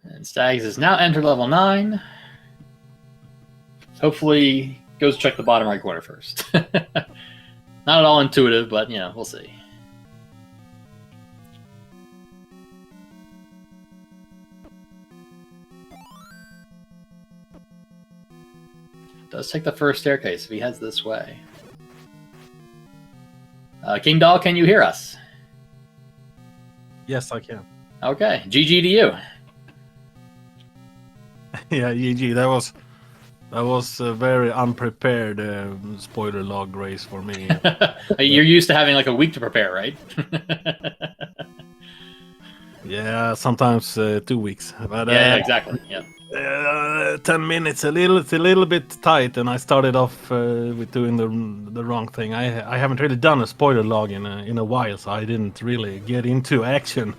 And Stags is now entered level 9. Hopefully goes check the bottom right corner first. Not at all intuitive, but you know, we'll see. Does take the first staircase if he heads this way. King Doll, can you hear us? Yes, I can. Okay, GG to you. Yeah, GG. That was a very unprepared spoiler log race for me. You're used to having like a week to prepare, right? Yeah, sometimes 2 weeks. But Yeah, exactly. Yeah. 10 minutes, it's a little bit tight, and I started off with doing the wrong thing. I haven't really done a spoiler log in a while, so I didn't really get into action.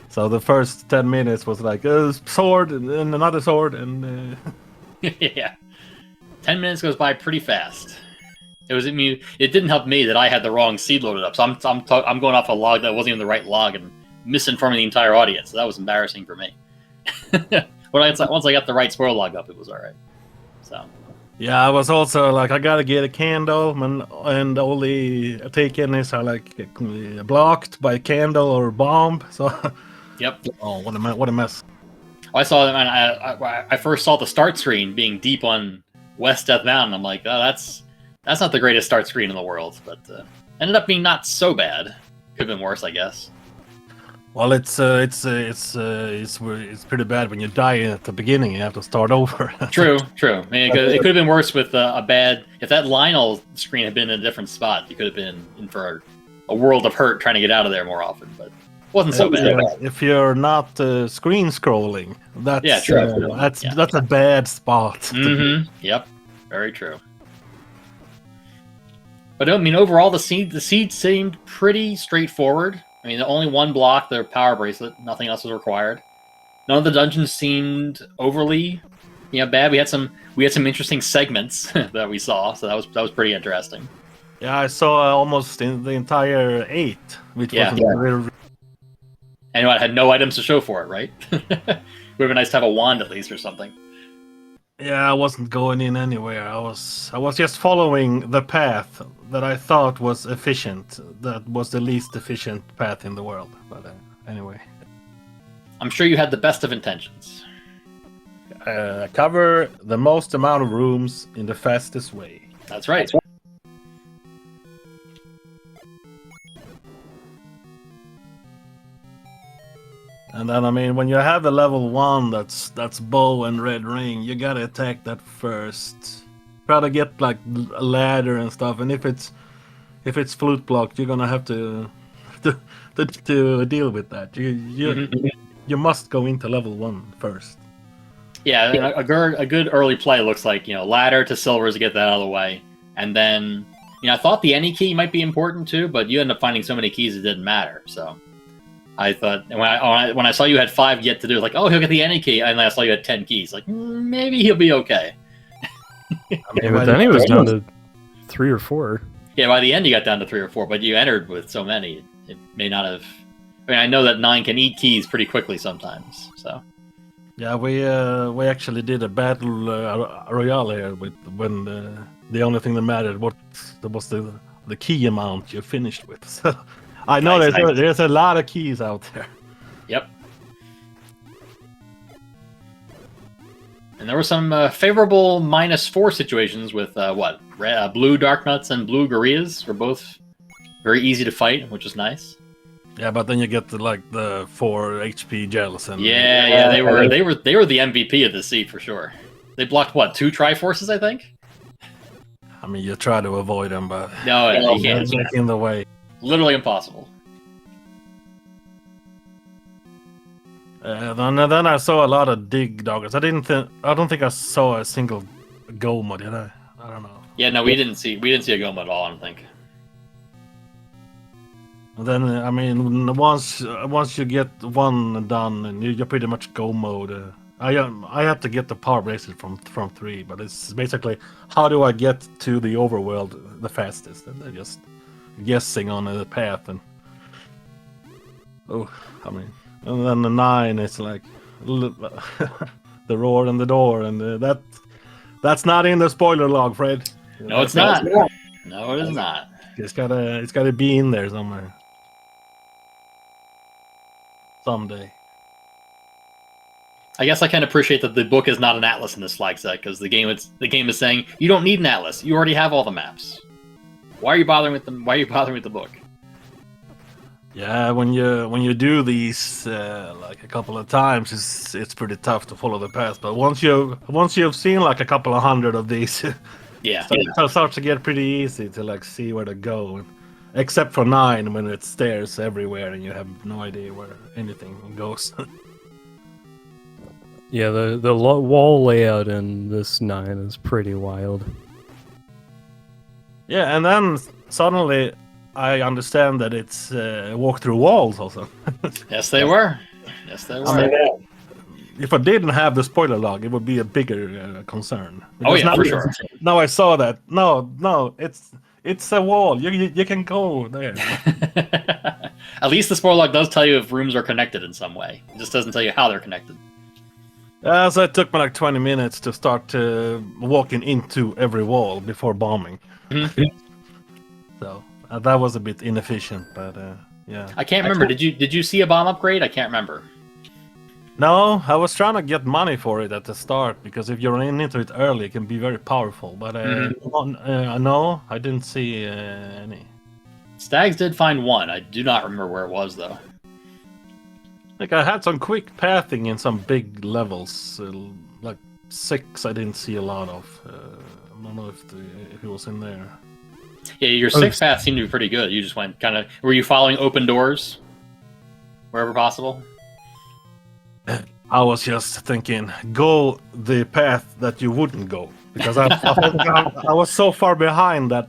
So the first 10 minutes was like a sword and then another sword and Yeah. 10 minutes goes by pretty fast. It didn't help me that I had the wrong seed loaded up. So I'm going off a log that wasn't even the right log and misinforming the entire audience. So that was embarrassing for me. Once I got the right spoiler log up, it was all right. So. Yeah, I was also like, I gotta get a candle, and all the take-ins are like blocked by candle or bomb. So. Yep. Oh, what a mess. I saw them, and I first saw the start screen being deep on West Death Mountain. I'm like, oh, that's not the greatest start screen in the world, but ended up being not so bad. Could have been worse, I guess. Well, it's pretty bad when you die at the beginning. You have to start over. True. I mean, it could have been worse with if that Lionel screen had been in a different spot. You could have been in for a world of hurt trying to get out of there more often, but it wasn't so bad. If you're not screen scrolling, that's true. That's a bad spot. Mm-hmm. Yep, very true. But I mean, overall, the seed seemed pretty straightforward. I mean, the only one block, the power bracelet, nothing else was required. None of the dungeons seemed overly, bad. We had some interesting segments that we saw, so that was pretty interesting. Yeah, I saw almost in the entire 8, which was really... And I had no items to show for it, right? Would have been nice to have a wand at least or something. Yeah, I wasn't going in anywhere. I was just following the path that I thought was efficient. That was the least efficient path in the world. But anyway. I'm sure you had the best of intentions. Cover the most amount of rooms in the fastest way. That's right. And then, I mean, when you have the level 1, that's bow and red ring, you gotta attack that first. Try to get like a ladder and stuff. And if it's flute blocked, you're gonna have to deal with that. You must go into level 1 first. Yeah, a good early play looks like ladder to silvers to get that out of the way, and then I thought the any key might be important too, but you end up finding so many keys it didn't matter. So. I thought when I saw you had 5 yet to do, like, oh, he'll get the any key, and I saw you had 10 keys, like maybe he'll be okay. But then he was down to 3 or 4. Yeah, by the end you got down to 3 or 4, but you entered with so many, it may not have. I mean, I know that 9 can eat keys pretty quickly sometimes, so. Yeah, we actually did a battle royale here when the only thing that mattered was the key amount you finished with. So. I know there's a lot of keys out there. Yep. And there were some favorable -4 situations with blue dark nuts and blue gorillas were both very easy to fight, which is nice. Yeah, but then you get the 4 HP gels and they were the MVP of the seed for sure. They blocked 2 Triforces, I think. I mean, you try to avoid them, but no, you can't. Get in the way. Literally impossible. Then I saw a lot of dig doggers. I don't think I saw a single Goma, did I? I don't know. Yeah, no, we didn't see a Goma at all, I don't think. And then I mean, once you get one done, and you're pretty much go mode. I have to get the power bracelet from 3, but it's basically how do I get to the overworld the fastest, and they're just guessing on the path. And and then the 9 is like the roar and the door, and that's not in the spoiler log, Fred. No, it's not. No, it is not. It's gotta be in there somewhere. Someday. I guess I can appreciate that the book is not an atlas in this flag set, because the game is saying you don't need an atlas. You already have all the maps. Why are you bothering with them? Why are you bothering with the book? Yeah, when you do these like a couple of times, it's pretty tough to follow the path. But once you've seen like a couple of hundred of these, it starts to get pretty easy to see where to go. Except for 9, when it's stairs everywhere and you have no idea where anything goes. Yeah, the wall layout in this 9 is pretty wild. Yeah, and then suddenly I understand that it's walk through walls also. Yes, they were. Yes, they were. if I didn't have the spoiler log, it would be a bigger concern. Oh Because yeah, now, for sure. Now I saw that. No, it's a wall. You can go there. At least the spoiler log does tell you if rooms are connected in some way. It just doesn't tell you how they're connected. So it took me like 20 minutes to start walking into every wall before bombing. So that was a bit inefficient, but yeah. I can't remember. Did you see a bomb upgrade? I can't remember. No, I was trying to get money for it at the start because if you're into it early, it can be very powerful. But no, I didn't see any. Stags did find one. I do not remember where it was though. Like I had some quick pathing in some big levels, like 6. I didn't see a lot of. I don't know if it was in there. Yeah, your 6 path seemed to be pretty good. You just went kind of. Were you following open doors wherever possible? I was just thinking, go the path that you wouldn't go because I was so far behind that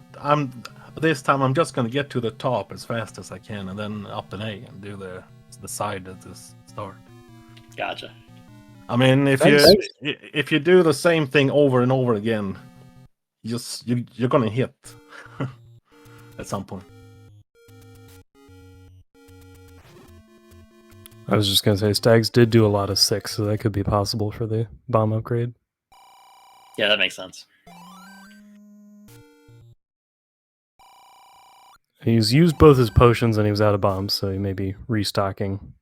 this time I'm just gonna get to the top as fast as I can and then up an A and do the side at the start. Gotcha. I mean, if you do the same thing over and over again, you're gonna hit at some point. I was just gonna say Stags did do a lot of 6, so that could be possible for the bomb upgrade. Yeah, that makes sense. He's used both his potions and he was out of bombs, so he may be restocking.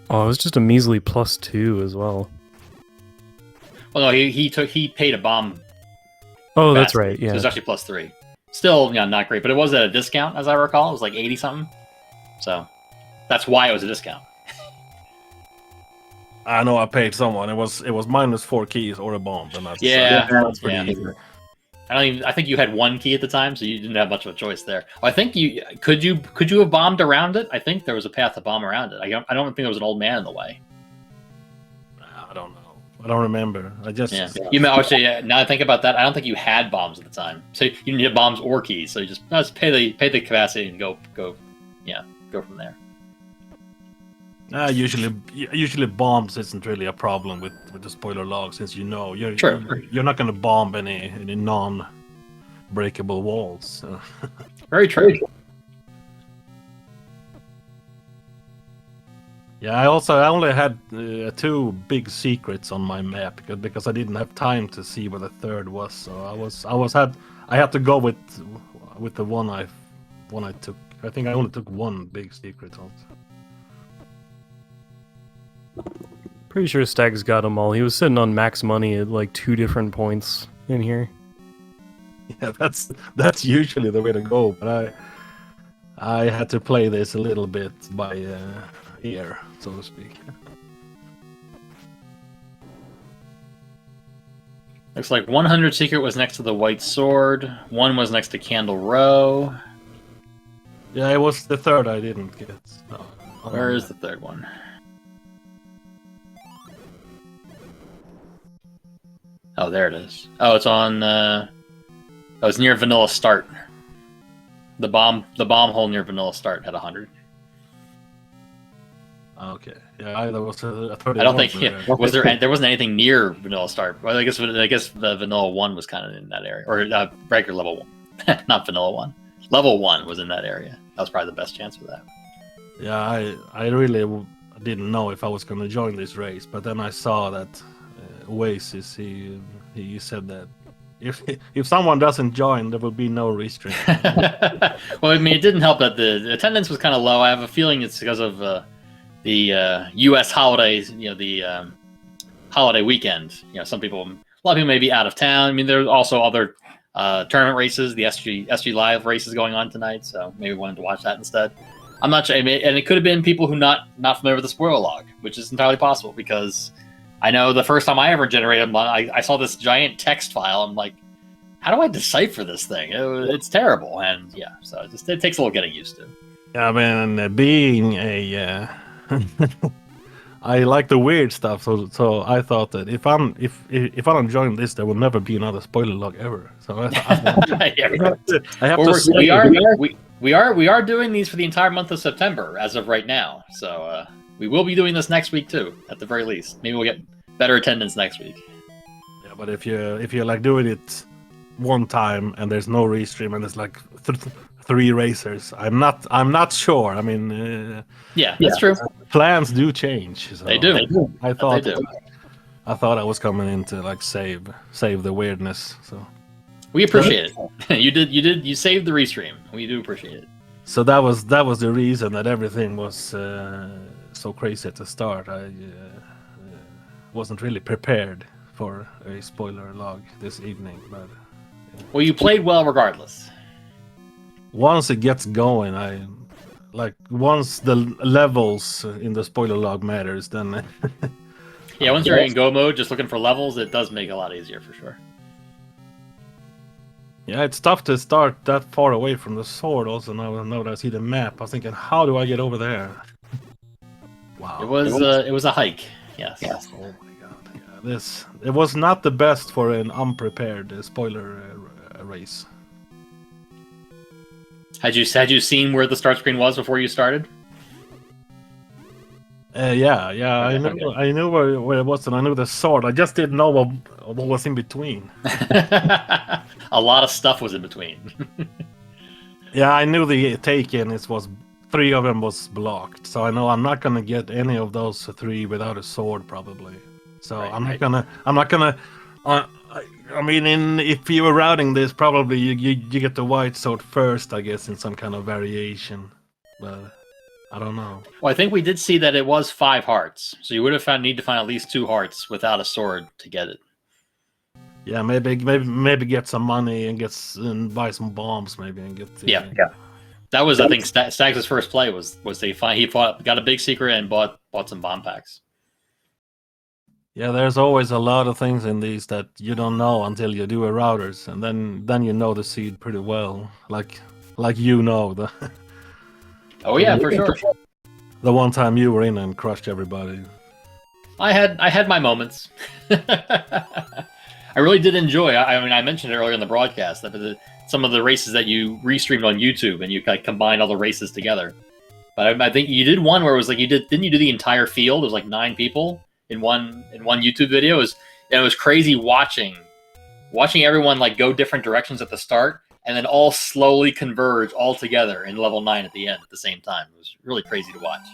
Oh, it was just a measly +2 as well. Well, no, he paid a bomb. Oh, that's right. Yeah, So it was actually +3. Still, not great, but it was at a discount, as I recall. It was like 80 something. So that's why it was a discount. I know I paid someone. It was -4 keys or a bomb, and that's that's pretty easy. I think you had 1 key at the time, so you didn't have much of a choice there. I think you could have bombed around it. I think there was a path to bomb around it. I don't think there was an old man in the way. I don't know. I don't remember. I just You may actually now I think about that. I don't think you had bombs at the time, so you didn't have bombs or keys. So you just pay the capacity and go from there. Usually bombs isn't really a problem with the spoiler log since you're not going to bomb any non-breakable walls. So. Very true. Yeah, I only had 2 big secrets on my map because I didn't have time to see where the third was. So I had to go with the one I took. I think I only took 1 big secret also. pretty sure Stags got them all. He was sitting on max money at like 2 different points in here. Yeah, that's usually the way to go. But I had to play this a little bit by ear, so to speak. Looks like 100 Secret was next to the White Sword. 1 was next to Candle Row. Yeah, it was the third I didn't get. No. Where is the third one? Oh, there it is. Oh, it's on. It's near Vanilla Start. The bomb hole near Vanilla Start had 100. Okay. Yeah, there was a 30. I don't think was there. There wasn't anything near Vanilla Start. Well, I guess the Vanilla 1 was kind of in that area, or regular level 1, not Vanilla 1. Level 1 was in that area. That was probably the best chance for that. Yeah, I really didn't know if I was going to join this race, but then I saw that Oasis. He said that if someone doesn't join, there will be no restriction. Well, I mean, it didn't help that the attendance was kind of low. I have a feeling it's because of the U.S. holidays. The holiday weekend. A lot of people may be out of town. I mean, there's also other tournament races, the SG Live races going on tonight, so maybe wanted to watch that instead. I'm not sure, and it could have been people who not familiar with the spoiler log, which is entirely possible because I know the first time I ever generated one, I saw this giant text file. I'm like, how do I decipher this thing? It's terrible, and yeah, so it takes a little getting used to. Yeah, I mean, being a I like the weird stuff, so I thought that if I don't join this, there will never be another spoiler log ever. So I have to We are doing these for the entire month of September as of right now. So we will be doing this next week too, at the very least. Maybe we'll get better attendance next week. Yeah, but if you like doing it one time and there's no restream and there's like three racers, I'm not sure. I mean, Yeah, that's true. Plans do change. So They do. I thought They do. I was coming in to like save the weirdness. So We appreciate it. You saved the restream. We do appreciate it. so that was the reason that everything was so crazy at the start. I wasn't really prepared for a spoiler log this evening, but Well, you played well regardless. once it gets going, once the levels in the spoiler log matters, then Yeah, once you're in go mode, just looking for levels, it does make it a lot easier for sure. yeah, it's tough to start that far away from the sword. Also, now that I see the map, I was thinking, how do I get over there? Wow, It was a hike. Yes. Oh my god, yeah, it was not the best for an unprepared spoiler race. Had you seen where the start screen was before you started? Yeah, Okay. I knew where it was, and I knew the sword. I just didn't know what was in between. A lot of stuff was in between. Yeah, I knew the taken. It was 3 of them was blocked, so I know I'm not gonna get any of those 3 without a sword probably. So Right, I'm right. not gonna. I mean, if you were routing this, probably you get the white sword first, I guess, in some kind of variation. But I don't know. Well, I think we did see that it was 5 hearts, so you would have need to find at least 2 hearts without a sword to get it. Yeah, maybe get some money and buy some bombs, maybe, and get. Yeah. That was, I think, Stags' first play was he got a big secret and bought some bomb packs. Yeah, there's always a lot of things in these that you don't know until you do a routers, and then you know the seed pretty well, like the Oh yeah, for sure. the one time you were in and crushed everybody. I had my moments. I really did enjoy. I mean, I mentioned it earlier in the broadcast that some of the races that you restreamed on YouTube and you like combined all the races together. But I think you did one where it was like didn't you do the entire field? It was like 9 people in one YouTube video. It was crazy watching everyone like go different directions at the start and then all slowly converge all together in level 9 at the end at the same time. It was really crazy to watch.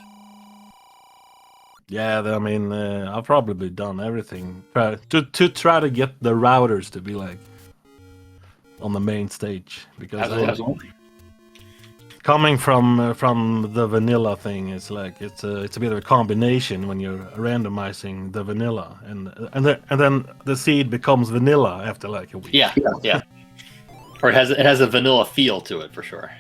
Yeah, I mean, I've probably done everything to try to get the routers to be like on the main stage, because Absolutely. coming from the vanilla thing is like it's a bit of a combination when you're randomizing the vanilla and then the seed becomes vanilla after like a week. Yeah. Or it has a vanilla feel to it for sure.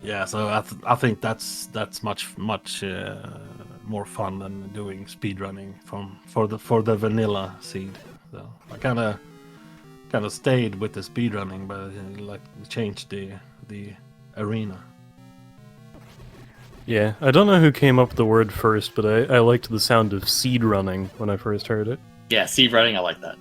Yeah, so I think that's much more fun than doing speedrunning for the vanilla seed. So I kind of stayed with the speedrunning, but like changed the arena. Yeah, I don't know who came up with the word first, but I liked the sound of seed running when I first heard it. Yeah, seed running, I like that.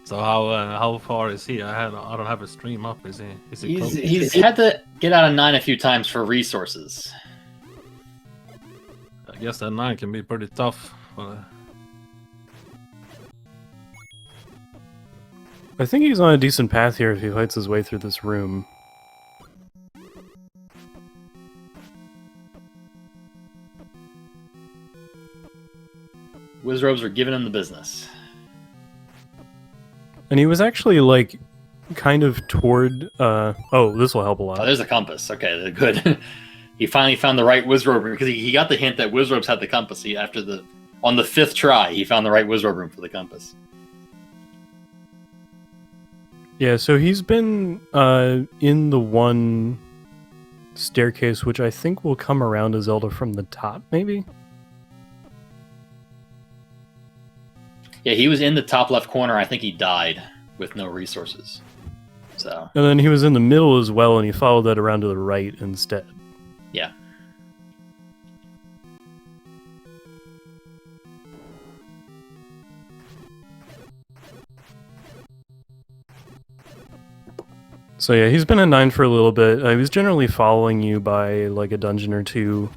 So how far is he? I don't have a stream up. Is he close? He's had to get out of 9 a few times for resources. I guess that 9 can be pretty tough. I think he's on a decent path here if he fights his way through this room. Wizrobes are giving him the business. And he was actually, like, kind of toward... oh, this will help a lot. Oh, there's a compass. Okay, good. He finally found the right Wizrobe room, because he got the hint that Wizrobes had the compass. On the 5th try, he found the right Wizrobe room for the compass. Yeah, so he's been in the one staircase, which I think will come around to Zelda from the top, maybe? Yeah, he was in the top left corner. I think he died with no resources. So. And then he was in the middle as well, and he followed that around to the right instead. Yeah. So yeah, he's been at 9 for a little bit. He was generally following you by like a dungeon or two.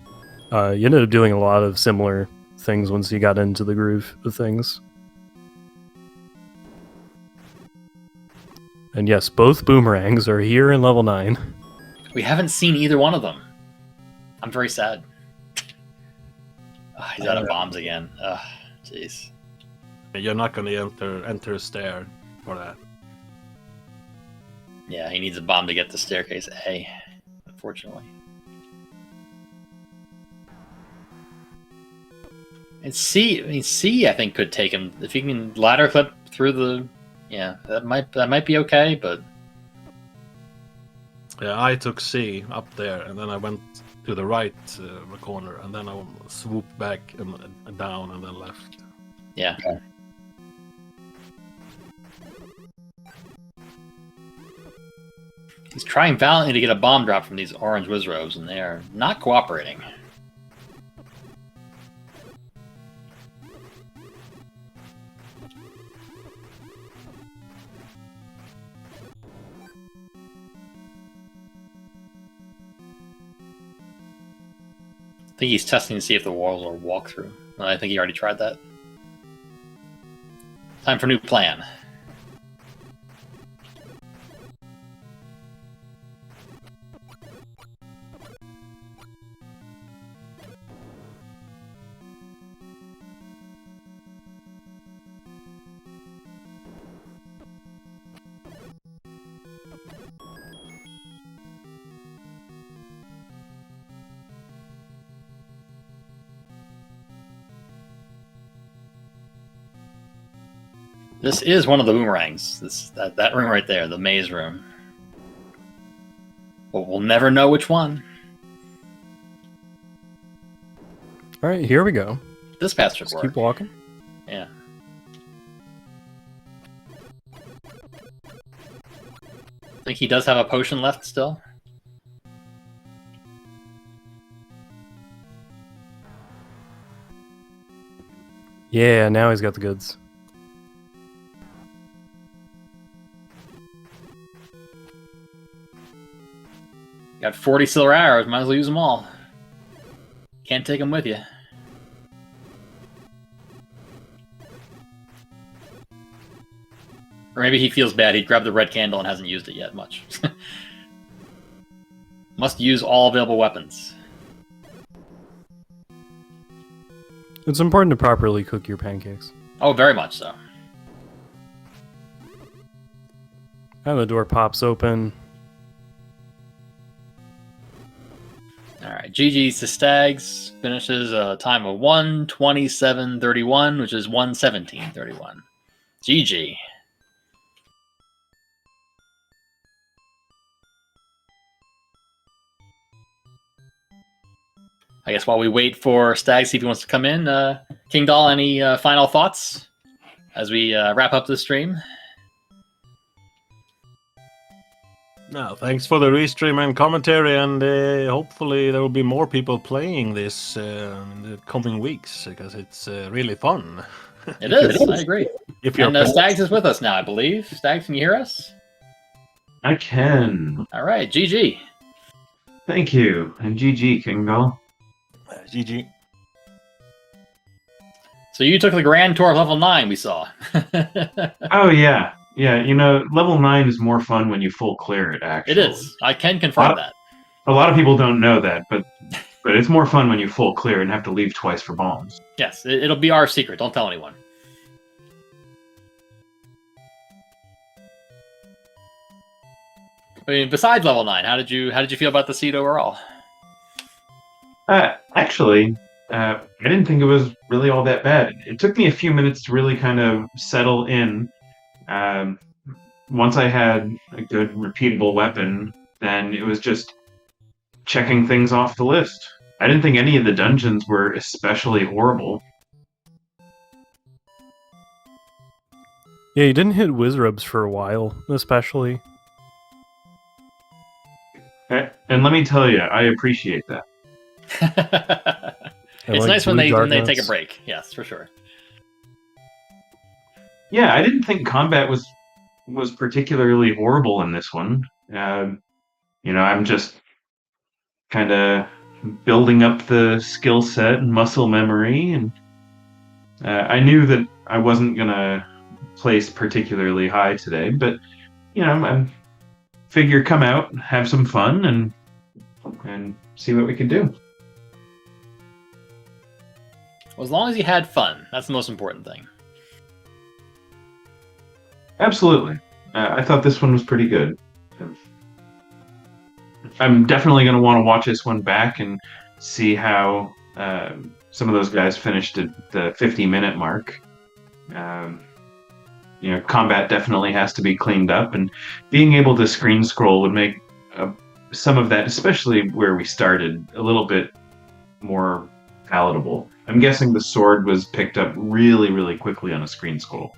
You ended up doing a lot of similar things once you got into the groove of things. And yes, both boomerangs are here in level 9. We haven't seen either one of them. I'm very sad. He's out of bombs again. Jeez. You're not going to enter a stair for that. Yeah, he needs a bomb to get to staircase A, unfortunately. And C, I think, could take him if he can ladder clip through the. Yeah, that might be okay, but. Yeah, I took C up there, and then I went to the right corner, and then I swooped back and down, and then left. Yeah. Okay. He's trying valiantly to get a bomb drop from these orange Wizrobes, and they are not cooperating. I think he's testing to see if the walls will walk through. I think he already tried that. Time for new plan. This is one of the boomerangs. That room right there, the maze room. But we'll never know which one. All right, here we go. This path should Let's work. keep walking. Yeah. I think he does have a potion left still. Yeah, now he's got the goods. Got 40 silver arrows, might as well use them all. Can't take them with you. Or maybe he feels bad. He grabbed the red candle and hasn't used it yet much. Must use all available weapons. It's important to properly cook your pancakes. Oh, very much so. And the door pops open. Alright, GG's to Stags. Finishes a time of 1:27:31, which is 1:17:31. GG. I guess while we wait for Stag, see if he wants to come in, King Doll, any final thoughts as we wrap up this stream? No, thanks for the restream and commentary, and hopefully there will be more people playing this in the coming weeks, because it's really fun. It is, I agree. If you're And Stags is with us now, I believe. Stags, can you hear us? I can. All right, GG. Thank you. And GG, King Doll. GG. So you took the grand tour of level 9, we saw. Oh, yeah. Yeah, you know, level 9 is more fun when you full clear it, actually. It is. I can confirm that. A lot of people don't know that, but it's more fun when you full clear and have to leave twice for bombs. Yes, it'll be our secret. Don't tell anyone. I mean, besides level 9, how did you feel about the seed overall? Actually, I didn't think it was really all that bad. It took me a few minutes to really kind of settle in. Once I had a good repeatable weapon, then it was just checking things off the list. I didn't think any of the dungeons were especially horrible. Yeah, you didn't hit Wizrobes for a while, especially. And let me tell you, I appreciate that. It's like nice when blue they take a darkness. break. Yes, for sure. Yeah, I didn't think combat was particularly horrible in this one. I'm just kind of building up the skill set and muscle memory, and I knew that I wasn't gonna place particularly high today, but I figure come out, have some fun, and see what we can do. Well, as long as you had fun, that's the most important thing. Absolutely. I thought this one was pretty good. I'm definitely going to want to watch this one back and see how some of those guys finished at the 50-minute mark. Combat definitely has to be cleaned up, and being able to screen scroll would make some of that, especially where we started, a little bit more palatable. I'm guessing the sword was picked up really, really quickly on a screen scroll.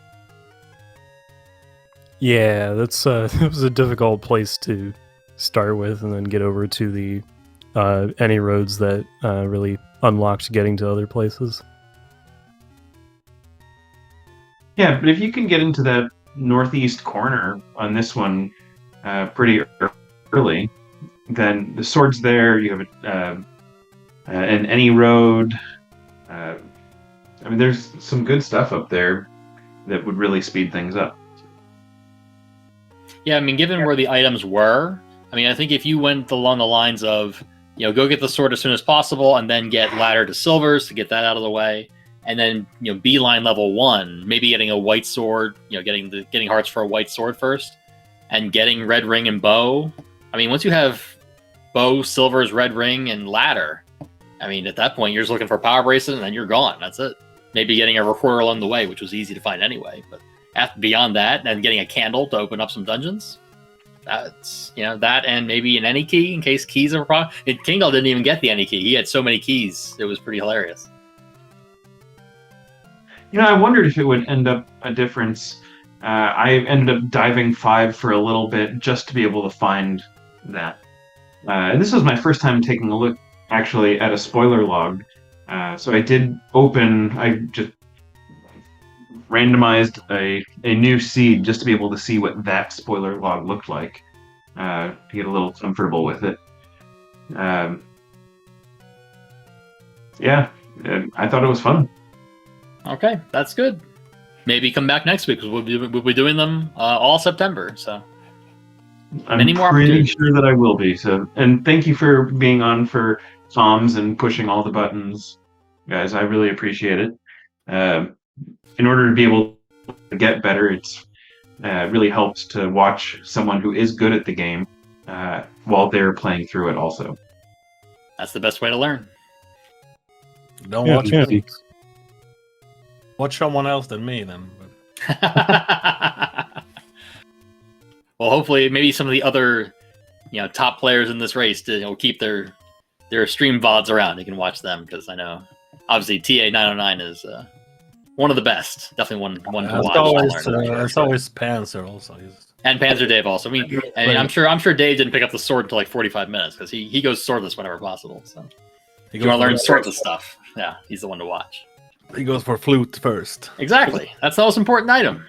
Yeah, that's it was a difficult place to start with, and then get over to the any roads that really unlocked getting to other places. Yeah, but if you can get into that northeast corner on this one pretty early, then the sword's there. You have an any road. There's some good stuff up there that would really speed things up. Yeah, given where the items were, I think if you went along the lines of, go get the sword as soon as possible, and then get ladder to silvers to get that out of the way, and then beeline level 1, maybe getting a white sword, getting hearts for a white sword first, and getting red ring and bow. Once you have bow, silvers, red ring, and ladder, at that point you're just looking for a power bracelet, and then you're gone. That's it. Maybe getting a recorder along the way, which was easy to find anyway. But beyond that, and getting a candle to open up some dungeons. That's that, and maybe an any key in case keys are a problem. Kingdall didn't even get the any key. He had so many keys; it was pretty hilarious. I wondered if it would end up a difference. I ended up diving 5 for a little bit just to be able to find that. And this was my first time taking a look, actually, at a spoiler log. So I just randomized a new seed just to be able to see what that spoiler log looked like, to get a little comfortable with it. I thought it was fun. Okay, that's good. Maybe come back next week, because we'll be doing them all September. So I'm many more pretty sure that I will be. So, and thank you for being on for comms and pushing all the buttons, guys. I really appreciate it. In order to be able to get better, it's really helps to watch someone who is good at the game while they're playing through it also. That's the best way to learn. Don't watch me. Watch someone else than me, then. Well, hopefully, maybe some of the other, top players in this race to keep their stream VODs around. You can watch them, because I know, obviously, TA909 is one of the best. Definitely one to watch. It's always Panzer also. And Panzer Dave also. I'm sure Dave didn't pick up the sword until like 45 minutes, because he goes swordless whenever possible. So if you want to learn swordless stuff, yeah, he's the one to watch. He goes for flute first. Exactly. That's the most important item.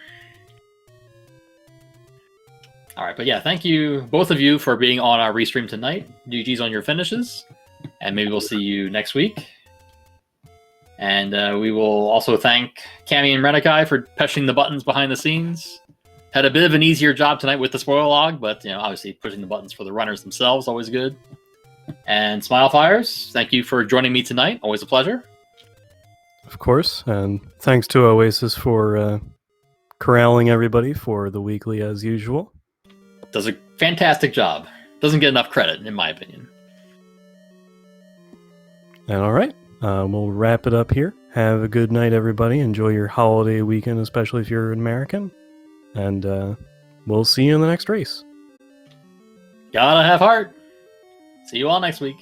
All right, but yeah, thank you, both of you, for being on our restream tonight. GG's on your finishes, and maybe we'll see you next week. And we will also thank Cammy and Renekai for pushing the buttons behind the scenes. Had a bit of an easier job tonight with the spoiler log, but obviously pushing the buttons for the runners themselves, always good. And Smilefires, thank you for joining me tonight. Always a pleasure. Of course, and thanks to Oasis for corralling everybody for the weekly as usual. Does a fantastic job. Doesn't get enough credit, in my opinion. And all right, we'll wrap it up here. Have a good night, everybody. Enjoy your holiday weekend, especially if you're an American. And we'll see you in the next race. Gotta have heart. See you all next week.